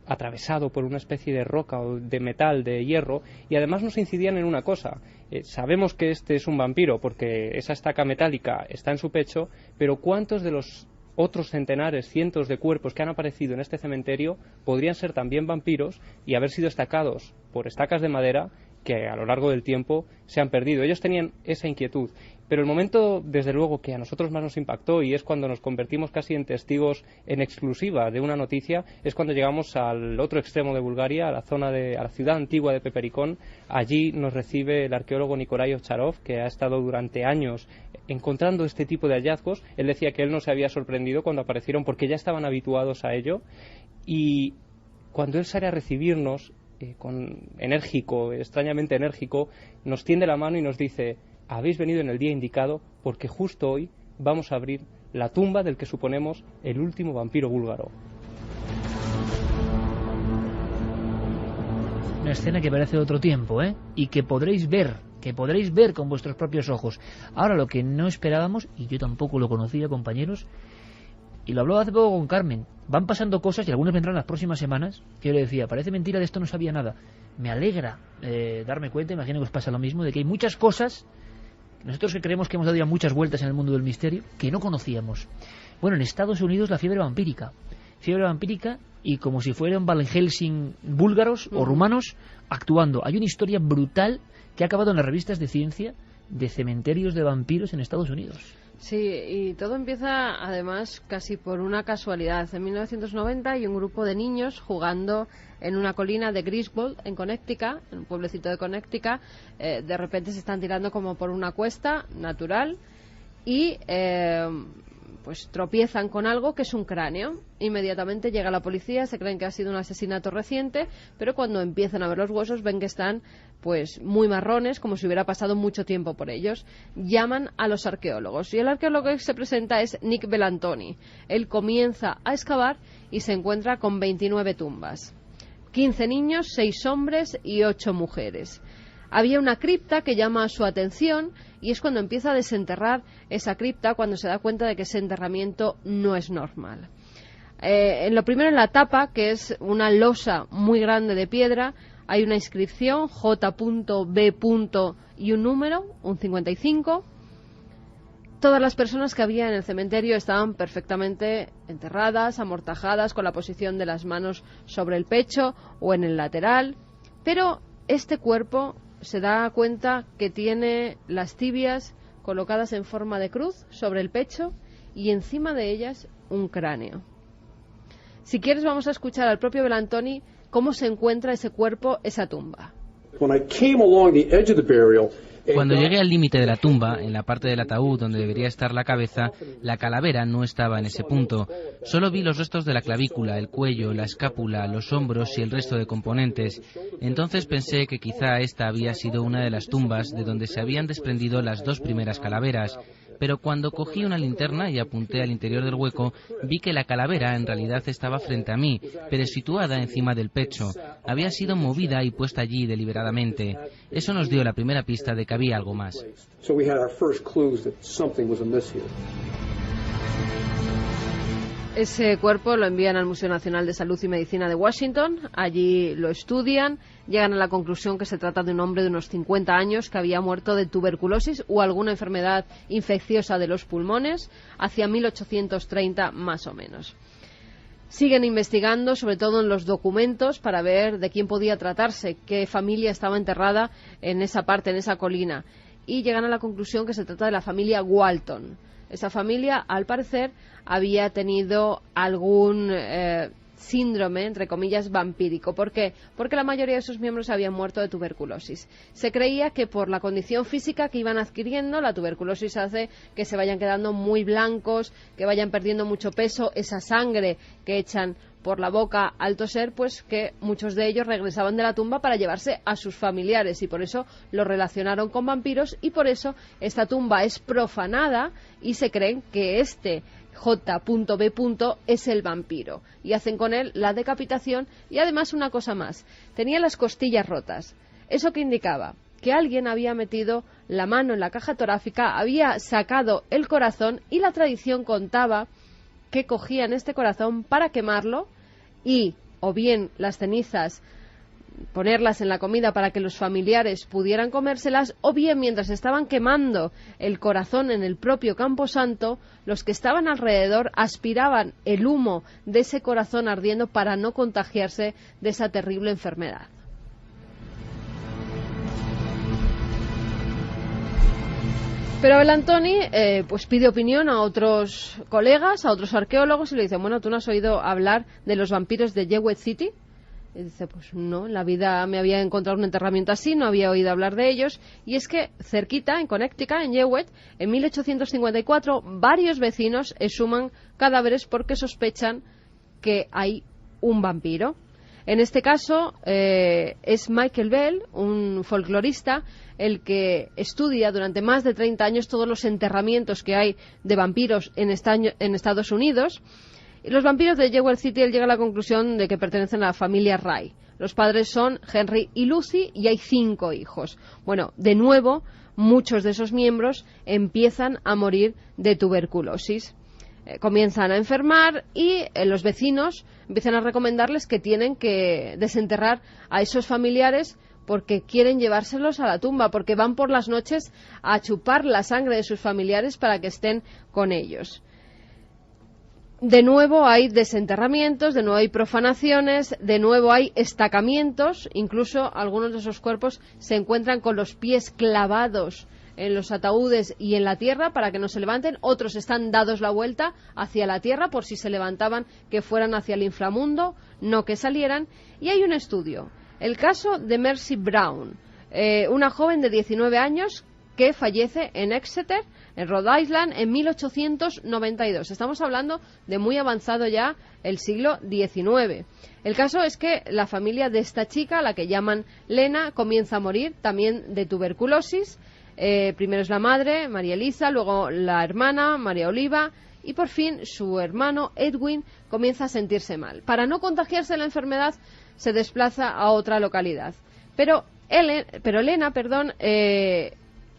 atravesado por una especie de roca o de metal, de hierro, y además nos incidían en una cosa. Sabemos que este es un vampiro porque esa estaca metálica está en su pecho, pero ¿cuántos de los otros centenares, cientos de cuerpos que han aparecido en este cementerio podrían ser también vampiros y haber sido estacados por estacas de madera que a lo largo del tiempo se han perdido? Ellos tenían esa inquietud. Pero el momento, desde luego, que a nosotros más nos impactó, y es cuando nos convertimos casi en testigos en exclusiva de una noticia, es cuando llegamos al otro extremo de Bulgaria, a la ciudad antigua de Pepericón. Allí nos recibe el arqueólogo Nikolai Ovcharov, que ha estado durante años encontrando este tipo de hallazgos. Él decía que él no se había sorprendido cuando aparecieron porque ya estaban habituados a ello, y cuando él sale a recibirnos, extrañamente enérgico, nos tiende la mano y nos dice: habéis venido en el día indicado porque justo hoy vamos a abrir la tumba del que suponemos el último vampiro búlgaro. Una escena que parece de otro tiempo, y que podréis ver con vuestros propios ojos. Ahora, lo que no esperábamos, y yo tampoco lo conocía, compañeros, y lo hablaba hace poco con Carmen, van pasando cosas, y algunas vendrán las próximas semanas, que yo le decía, parece mentira, de esto no sabía nada. Me alegra darme cuenta, imagino que os pasa lo mismo, de que hay muchas cosas, nosotros que creemos que hemos dado ya muchas vueltas en el mundo del misterio, que no conocíamos. Bueno, en Estados Unidos la fiebre vampírica, y como si fueran Van Helsing búlgaros o rumanos actuando. Hay una historia brutal que ha acabado en las revistas de ciencia de cementerios de vampiros en Estados Unidos. Sí, y todo empieza además casi por una casualidad. En 1990 hay un grupo de niños jugando en una colina de Griswold, en Connecticut, en un pueblecito de Connecticut. De repente se están tirando como por una cuesta natural y pues tropiezan con algo que es un cráneo. Inmediatamente llega la policía, se creen que ha sido un asesinato reciente, pero cuando empiezan a ver los huesos ven que están pues muy marrones, como si hubiera pasado mucho tiempo por ellos. Llaman a los arqueólogos, y el arqueólogo que se presenta es Nick Bellantoni. Él comienza a excavar y se encuentra con 29 tumbas, 15 niños, 6 hombres y 8 mujeres. Había una cripta que llama su atención, y es cuando empieza a desenterrar esa cripta, cuando se da cuenta de que ese enterramiento no es normal. En lo primero, en la tapa, que es una losa muy grande de piedra, hay una inscripción, J.B. y un número, un 55. Todas las personas que había en el cementerio estaban perfectamente enterradas, amortajadas, con la posición de las manos sobre el pecho o en el lateral. Pero este cuerpo se da cuenta que tiene las tibias colocadas en forma de cruz sobre el pecho y encima de ellas un cráneo. Si quieres, vamos a escuchar al propio Bellantoni cómo se encuentra ese cuerpo, esa tumba. Cuando llegué al límite de la tumba, en la parte del ataúd donde debería estar la cabeza, la calavera no estaba en ese punto. Solo vi los restos de la clavícula, el cuello, la escápula, los hombros y el resto de componentes. Entonces pensé que quizá esta había sido una de las tumbas de donde se habían desprendido las 2 primeras calaveras. Pero cuando cogí una linterna y apunté al interior del hueco, vi que la calavera en realidad estaba frente a mí, pero situada encima del pecho. Había sido movida y puesta allí deliberadamente. Eso nos dio la primera pista de que había algo más. Ese cuerpo lo envían al Museo Nacional de Salud y Medicina de Washington. Allí lo estudian, llegan a la conclusión que se trata de un hombre de unos 50 años que había muerto de tuberculosis o alguna enfermedad infecciosa de los pulmones hacia 1830 más o menos. Siguen investigando, sobre todo en los documentos, para ver de quién podía tratarse, qué familia estaba enterrada en esa parte, en esa colina. Y llegan a la conclusión que se trata de la familia Walton. Esa familia, al parecer, había tenido algún síndrome, entre comillas, vampírico. ¿Por qué? Porque la mayoría de sus miembros habían muerto de tuberculosis. Se creía que por la condición física que iban adquiriendo, la tuberculosis hace que se vayan quedando muy blancos, que vayan perdiendo mucho peso, esa sangre que echan por la boca al toser, pues que muchos de ellos regresaban de la tumba para llevarse a sus familiares y por eso lo relacionaron con vampiros y por eso esta tumba es profanada y se creen que este J.B. es el vampiro y hacen con él la decapitación y además una cosa más, tenía las costillas rotas. ¿Eso qué indicaba? Que alguien había metido la mano en la caja torácica, había sacado el corazón y la tradición contaba que cogían este corazón para quemarlo y o bien las cenizas ponerlas en la comida para que los familiares pudieran comérselas o bien mientras estaban quemando el corazón en el propio camposanto los que estaban alrededor aspiraban el humo de ese corazón ardiendo para no contagiarse de esa terrible enfermedad. Pero el Antoni pues pide opinión a otros colegas, a otros arqueólogos y le dice, bueno, ¿tú no has oído hablar de los vampiros de Jewett City? Y dice, pues no, en la vida me había encontrado un enterramiento así, no había oído hablar de ellos. Y es que cerquita, en Connecticut, en Jewett, en 1854, varios vecinos exhuman cadáveres porque sospechan que hay un vampiro. En este caso es Michael Bell, un folclorista, el que estudia durante más de 30 años todos los enterramientos que hay de vampiros en Estados Unidos. Y los vampiros de Jewett City, él llega a la conclusión de que pertenecen a la familia Ray. Los padres son Henry y Lucy y hay 5 hijos. Bueno, de nuevo, muchos de esos miembros empiezan a morir de tuberculosis. Comienzan a enfermar y los vecinos empiezan a recomendarles que tienen que desenterrar a esos familiares porque quieren llevárselos a la tumba, porque van por las noches a chupar la sangre de sus familiares para que estén con ellos. De nuevo hay desenterramientos, de nuevo hay profanaciones, de nuevo hay estacamientos, incluso algunos de esos cuerpos se encuentran con los pies clavados en los ataúdes y en la tierra para que no se levanten, otros están dados la vuelta hacia la tierra por si se levantaban que fueran hacia el inframundo, no que salieran. Y hay un estudio, el caso de Mercy Brown, una joven de 19 años que fallece en Exeter, en Rhode Island, en 1892. Estamos hablando de muy avanzado ya el siglo XIX. El caso es que la familia de esta chica, la que llaman Lena, comienza a morir también de tuberculosis. Primero es la madre, María Elisa, luego la hermana, María Oliva, y por fin su hermano, Edwin, comienza a sentirse mal. Para no contagiarse la enfermedad, se desplaza a otra localidad. Pero Lena,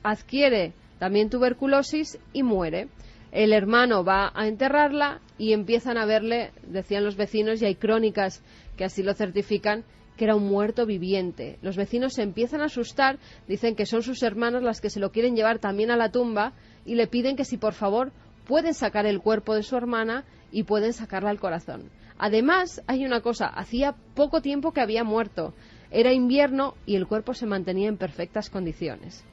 adquiere también tuberculosis y muere. El hermano va a enterrarla y empiezan a verle, decían los vecinos, y hay crónicas que así lo certifican, que era un muerto viviente. Los vecinos se empiezan a asustar, dicen que son sus hermanas las que se lo quieren llevar también a la tumba y le piden que si por favor pueden sacar el cuerpo de su hermana y pueden sacarla al corazón. Además, hay una cosa, hacía poco tiempo que había muerto, era invierno y el cuerpo se mantenía en perfectas condiciones.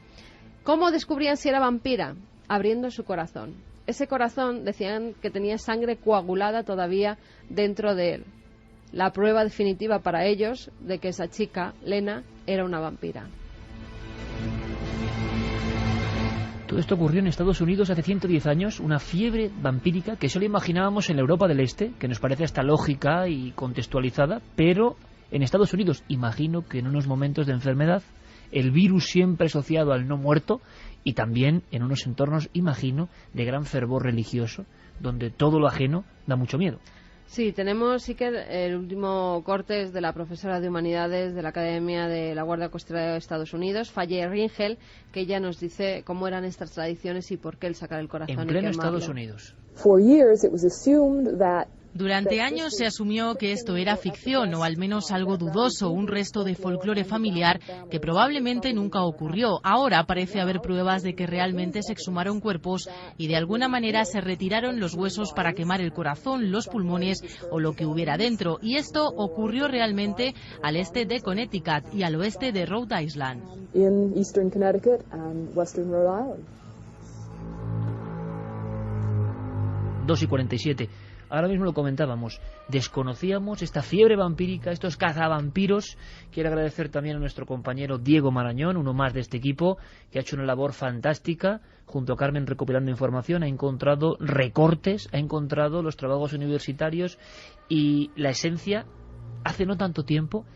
¿Cómo descubrían si era vampira? Abriendo su corazón. Ese corazón decían que tenía sangre coagulada todavía dentro de él. La prueba definitiva para ellos de que esa chica, Lena, era una vampira. Todo esto ocurrió en Estados Unidos hace 110 años, una fiebre vampírica que solo imaginábamos en la Europa del Este, que nos parece hasta lógica y contextualizada, pero en Estados Unidos, imagino que en unos momentos de enfermedad, el virus siempre asociado al no muerto y también en unos entornos, imagino, de gran fervor religioso, donde todo lo ajeno da mucho miedo. Sí, tenemos, Iker, el último corte es de la profesora de Humanidades de la Academia de la Guardia Costera de Estados Unidos, Faye Ringel, que ella nos dice cómo eran estas tradiciones y por qué el sacar el corazón. En pleno Estados Unidos. Durante años se asumió que esto era ficción o al menos algo dudoso, un resto de folclore familiar que probablemente nunca ocurrió. Ahora parece haber pruebas de que realmente se exhumaron cuerpos y de alguna manera se retiraron los huesos para quemar el corazón, los pulmones o lo que hubiera dentro. Y esto ocurrió realmente al este de Connecticut y al oeste de Rhode Island. 2:47. Ahora mismo lo comentábamos, desconocíamos esta fiebre vampírica, estos cazavampiros. Quiero agradecer también a nuestro compañero Diego Marañón, uno más de este equipo, que ha hecho una labor fantástica, junto a Carmen recopilando información, ha encontrado recortes, ha encontrado los trabajos universitarios y la esencia, hace no tanto tiempo,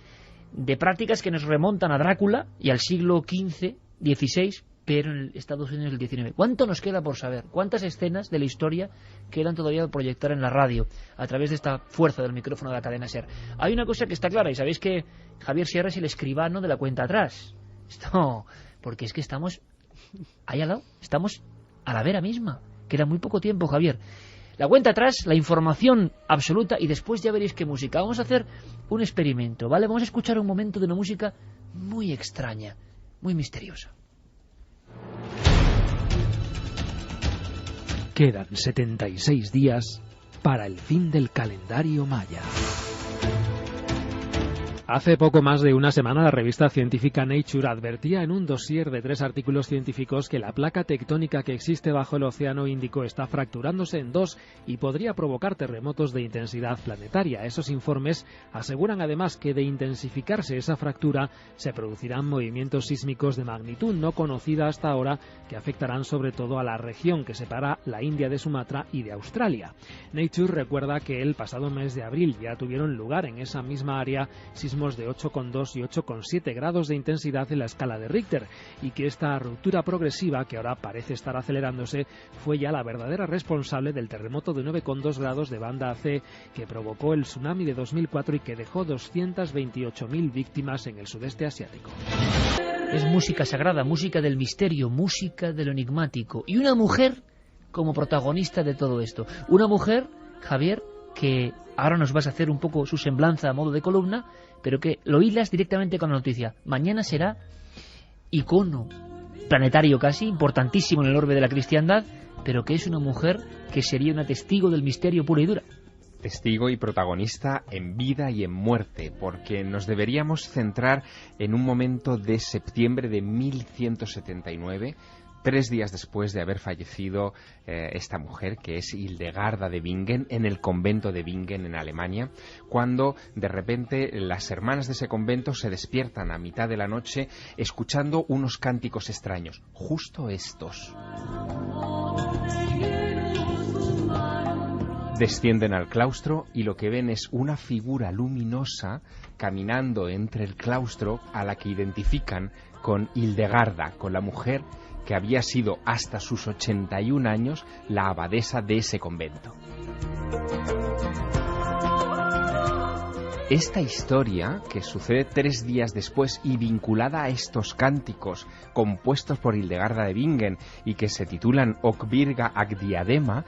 de prácticas que nos remontan a Drácula y al siglo XV, XVI, pero en Estados Unidos del XIX. ¿Cuánto nos queda por saber? ¿Cuántas escenas de la historia quedan todavía por proyectar en la radio a través de esta fuerza del micrófono de la cadena SER? Hay una cosa que está clara, y sabéis que Javier Sierra es el escribano de la cuenta atrás. Esto, porque es que estamos ahí al lado, estamos a la vera misma. Queda muy poco tiempo, Javier. La cuenta atrás, la información absoluta, y después ya veréis qué música. Vamos a hacer un experimento, ¿vale? Vamos a escuchar un momento de una música muy extraña, muy misteriosa. Quedan 76 días para el fin del calendario maya. Hace poco más de una semana la revista científica Nature advertía en un dossier de 3 artículos científicos que la placa tectónica que existe bajo el Océano Índico está fracturándose en 2 y podría provocar terremotos de intensidad planetaria. Esos informes aseguran además que de intensificarse esa fractura se producirán movimientos sísmicos de magnitud no conocida hasta ahora que afectarán sobre todo a la región que separa la India de Sumatra y de Australia. Nature recuerda que el pasado mes de abril ya tuvieron lugar en esa misma área sismos de 8,2 y 8,7 grados de intensidad en la escala de Richter y que esta ruptura progresiva, que ahora parece estar acelerándose, fue ya la verdadera responsable del terremoto de 9,2 grados de banda AC que provocó el tsunami de 2004 y que dejó 228.000 víctimas en el sudeste asiático. Es música sagrada, música del misterio, música de lo enigmático y una mujer como protagonista de todo esto. Una mujer, Javier, que ahora nos vas a hacer un poco su semblanza a modo de columna, pero que lo hilas directamente con la noticia. Mañana será icono planetario casi, importantísimo en el orbe de la cristiandad, pero que es una mujer que sería una testigo del misterio pura y dura. Testigo y protagonista en vida y en muerte, porque nos deberíamos centrar en un momento de septiembre de 1179, 3 días después de haber fallecido esta mujer, que es Hildegarda de Bingen, en el convento de Bingen, en Alemania, cuando de repente las hermanas de ese convento se despiertan a mitad de la noche escuchando unos cánticos extraños, justo estos. Descienden al claustro y lo que ven es una figura luminosa caminando entre el claustro a la que identifican con Hildegarda, con la mujer que había sido hasta sus 81 años la abadesa de ese convento. Esta historia, que sucede 3 días después y vinculada a estos cánticos compuestos por Hildegarda de Bingen y que se titulan Okvirga ag diadema,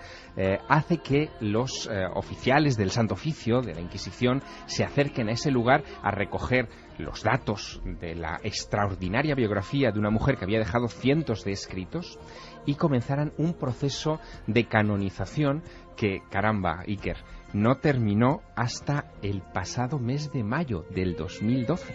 hace que los oficiales del Santo Oficio, de la Inquisición, se acerquen a ese lugar a recoger los datos de la extraordinaria biografía de una mujer que había dejado cientos de escritos y comenzaran un proceso de canonización que, caramba, Iker, no terminó hasta el pasado mes de mayo del 2012.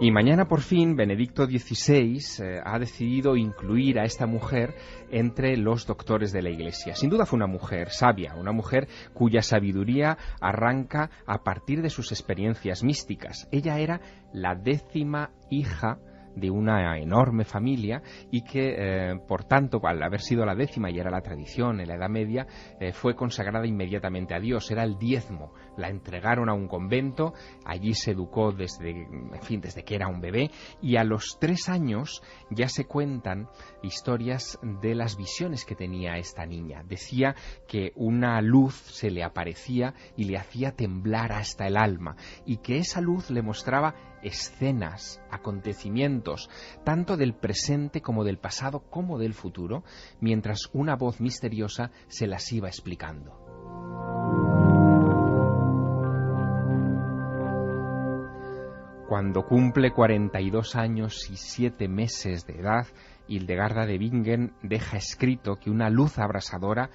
Y mañana por fin Benedicto XVI ha decidido incluir a esta mujer entre los doctores de la Iglesia. Sin duda fue una mujer sabia, una mujer cuya sabiduría arranca a partir de sus experiencias místicas. Ella era la 10ª hija de una enorme familia y que, por tanto, al haber sido la 10ª y era la tradición en la Edad Media, fue consagrada inmediatamente a Dios. Era el diezmo. La entregaron a un convento, allí se educó desde que era un bebé, y a los 3 años ya se cuentan historias de las visiones que tenía esta niña. Decía que una luz se le aparecía y le hacía temblar hasta el alma, y que esa luz le mostraba escenas, acontecimientos, tanto del presente como del pasado como del futuro, mientras una voz misteriosa se las iba explicando. Cuando cumple 42 años y 7 meses de edad, Hildegarda de Bingen deja escrito que una luz abrasadora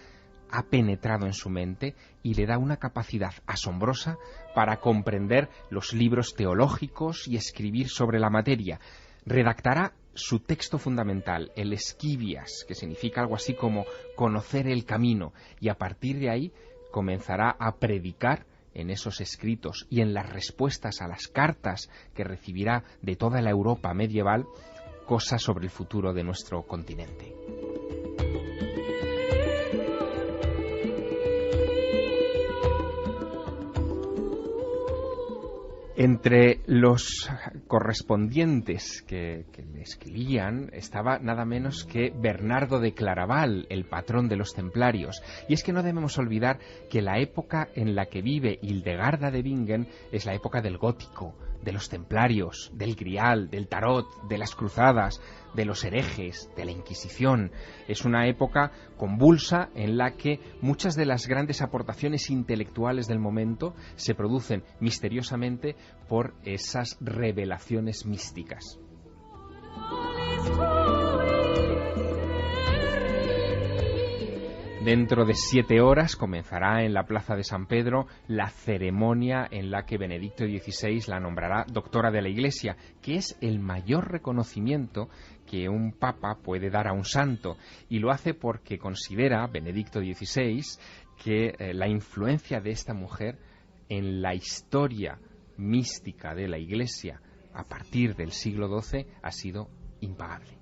ha penetrado en su mente y le da una capacidad asombrosa para comprender los libros teológicos y escribir sobre la materia. Redactará su texto fundamental, el Esquivias, que significa algo así como conocer el camino, y a partir de ahí comenzará a predicar en esos escritos y en las respuestas a las cartas que recibirá de toda la Europa medieval, cosas sobre el futuro de nuestro continente. Entre los correspondientes que le escribían estaba nada menos que Bernardo de Claraval, el patrón de los templarios. Y es que no debemos olvidar que la época en la que vive Hildegarda de Bingen es la época del gótico, de los templarios, del grial, del tarot, de las cruzadas, de los herejes, de la Inquisición. Es una época convulsa en la que muchas de las grandes aportaciones intelectuales del momento se producen misteriosamente por esas revelaciones místicas. Dentro de 7 horas comenzará en la Plaza de San Pedro la ceremonia en la que Benedicto XVI la nombrará doctora de la Iglesia, que es el mayor reconocimiento que un papa puede dar a un santo, y lo hace porque considera Benedicto XVI que la influencia de esta mujer en la historia mística de la Iglesia a partir del siglo XII ha sido impagable.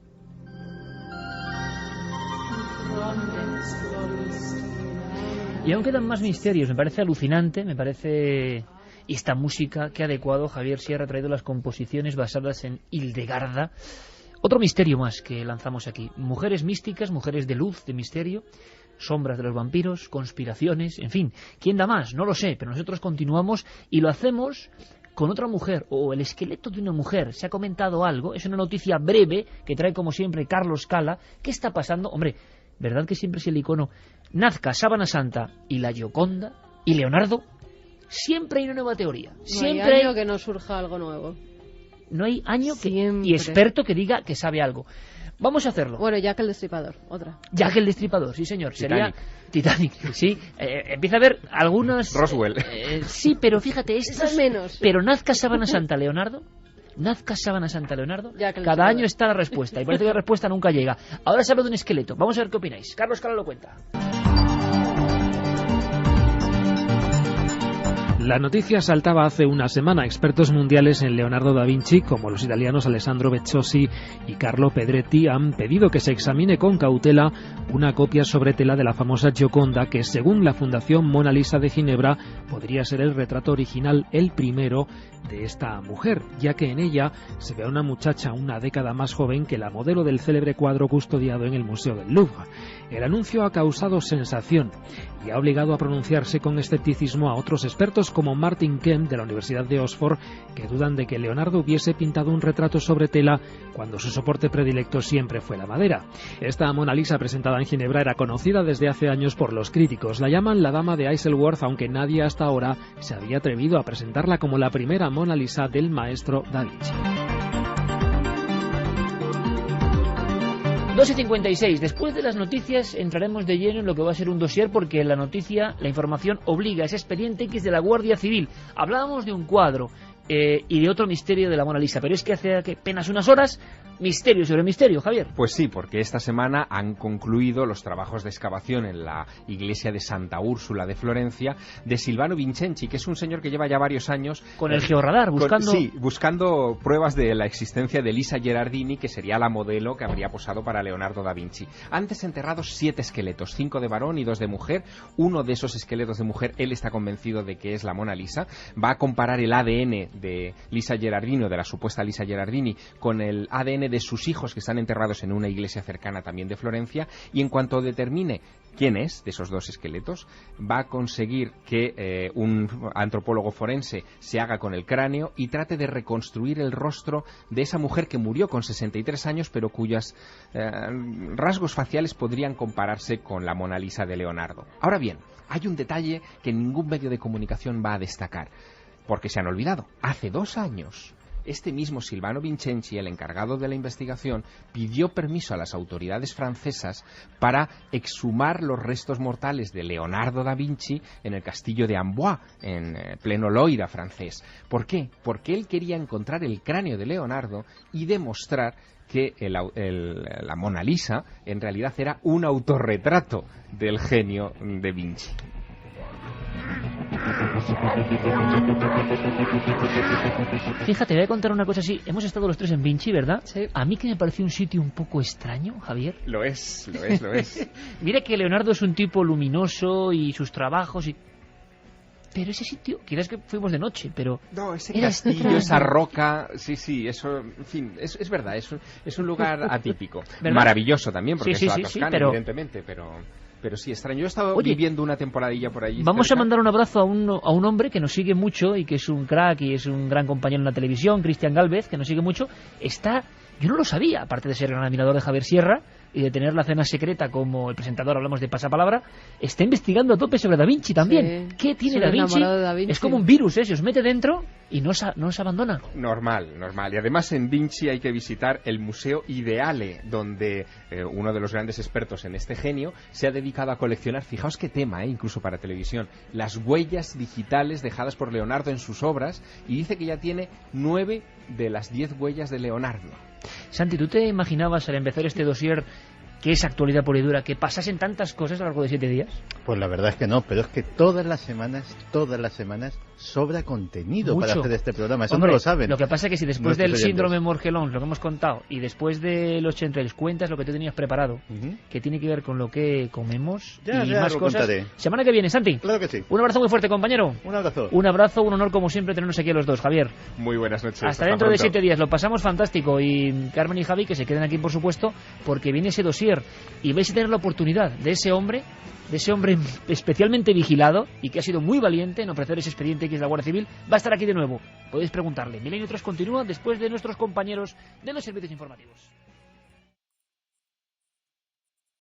Y aún quedan más misterios. Me parece alucinante, esta música, qué adecuado. Javier Sierra ha traído las composiciones basadas en Hildegarda. Otro misterio más que lanzamos aquí. Mujeres místicas, mujeres de luz, de misterio, sombras de los vampiros, conspiraciones, en fin. ¿Quién da más? No lo sé, pero nosotros continuamos y lo hacemos con otra mujer, o el esqueleto de una mujer. Se ha comentado algo, es una noticia breve que trae como siempre Carlos Cala. ¿Qué está pasando? Hombre, ¿verdad que siempre es el icono Nazca, Sábana Santa y la Gioconda y Leonardo? Siempre hay una nueva teoría. Siempre no hay año que no surja algo nuevo. No hay año y experto que diga que sabe algo. Vamos a hacerlo. Bueno, Jack el Destripador, otra. Jack el Destripador, sí señor. Sería Titanic, sí. Empieza a haber algunas... Roswell. Sí, pero fíjate, estas menos. Pero Nazca, Sábana Santa, Leonardo... Nazca, Sábana Santa, Leonardo. Cada año está la respuesta y parece que la respuesta nunca llega. Ahora se habla de un esqueleto. Vamos a ver qué opináis. Carlos Cala lo cuenta. La noticia saltaba hace una semana. Expertos mundiales en Leonardo da Vinci, como los italianos Alessandro Beciosi y Carlo Pedretti, han pedido que se examine con cautela una copia sobre tela de la famosa Gioconda, que según la Fundación Mona Lisa de Ginebra podría ser el retrato original, el primero de esta mujer, ya que en ella se ve a una muchacha una década más joven que la modelo del célebre cuadro custodiado en el Museo del Louvre. El anuncio ha causado sensación y ha obligado a pronunciarse con escepticismo a otros expertos como Martin Kemp de la Universidad de Oxford, que dudan de que Leonardo hubiese pintado un retrato sobre tela cuando su soporte predilecto siempre fue la madera. Esta Mona Lisa presentada en Ginebra era conocida desde hace años por los críticos. La llaman la Dama de Isleworth, aunque nadie hasta ahora se había atrevido a presentarla como la primera Mona Lisa del maestro Da Vinci. 2:56. Después de las noticias entraremos de lleno en lo que va a ser un dossier, porque la información obliga a ese expediente X de la Guardia Civil. Hablábamos de un cuadro y de otro misterio de la Mona Lisa. Pero es que hace apenas unas horas, misterio sobre misterio, Javier. Pues sí, porque esta semana han concluido los trabajos de excavación en la iglesia de Santa Úrsula de Florencia de Silvano Vincenzi, que es un señor que lleva ya varios años con el georradar buscando pruebas de la existencia de Lisa Gherardini, que sería la modelo que habría posado para Leonardo da Vinci. Antes enterrados 7 esqueletos, 5 de varón y 2 de mujer. Uno de esos esqueletos de mujer, él está convencido de que es la Mona Lisa. Va a comparar el ADN de Lisa Gherardini, o de la supuesta Lisa Gherardini, con el ADN de sus hijos que están enterrados en una iglesia cercana también de Florencia, y en cuanto determine quién es de esos 2 esqueletos, va a conseguir que un antropólogo forense se haga con el cráneo y trate de reconstruir el rostro de esa mujer que murió con 63 años, pero cuyos rasgos faciales podrían compararse con la Mona Lisa de Leonardo. Ahora bien, hay un detalle que ningún medio de comunicación va a destacar, porque se han olvidado. Hace 2 años, este mismo Silvano Vincenzi, el encargado de la investigación, pidió permiso a las autoridades francesas para exhumar los restos mortales de Leonardo da Vinci en el castillo de Amboise, en pleno Loira francés. ¿Por qué? Porque él quería encontrar el cráneo de Leonardo y demostrar que la Mona Lisa en realidad era un autorretrato del genio de Vinci. Fíjate, voy a contar una cosa así. Hemos estado los 3 en Vinci, ¿verdad? Sí. A mí que me pareció un sitio un poco extraño, Javier. Lo es. Mira que Leonardo es un tipo luminoso y sus trabajos y... Pero ese sitio, quizás que fuimos de noche, pero... No, ese castillo, esa roca, sí, eso, en fin, es verdad, es un lugar atípico. ¿Verdad? Maravilloso también, porque es la Toscana, pero... evidentemente, pero sí, extraño. Yo he estado viviendo una temporadilla por allí. Vamos a mandar un abrazo a un hombre que nos sigue mucho y que es un crack y es un gran compañero en la televisión, Cristian Gálvez, que nos sigue mucho. Yo no lo sabía, aparte de ser gran admirador de Javier Sierra y de tener la cena secreta como el presentador, hablamos de Pasapalabra, está investigando a tope sobre Da Vinci también. Sí. ¿Qué tiene Da Vinci? Es como un virus, se os mete dentro y no os abandona. Normal. Y además en Vinci hay que visitar el Museo Ideale, donde uno de los grandes expertos en este genio se ha dedicado a coleccionar, fijaos qué tema, incluso para televisión, las huellas digitales dejadas por Leonardo en sus obras, y dice que ya tiene 9 de las 10 huellas de Leonardo. Santi, ¿tú te imaginabas al empezar este dossier, que es actualidad pura y dura, que pasasen tantas cosas a lo largo de 7 días? Pues la verdad es que no, pero es que todas las semanas sobra contenido para hacer este programa. Eso no lo saben. Lo que pasa es que si después del síndrome Morgellons, lo que hemos contado, y después de los chemtrails cuentas lo que tú tenías preparado, que tiene que ver con lo que comemos y más cosas. Contaré. Semana que viene, Santi. Claro que sí. Un abrazo muy fuerte, compañero. Un abrazo. Un abrazo, un honor como siempre tenernos aquí a los dos, Javier. Muy buenas noches. Hasta dentro de 7 días. Lo pasamos fantástico. Y Carmen y Javi, que se queden aquí, por supuesto, porque viene ese dossier y vais a tener la oportunidad de ese hombre especialmente vigilado y que ha sido muy valiente en ofrecer ese expediente que es la Guardia Civil. Va a estar aquí de nuevo. Podéis preguntarle. Milenio 3 continúa después de nuestros compañeros de los servicios informativos.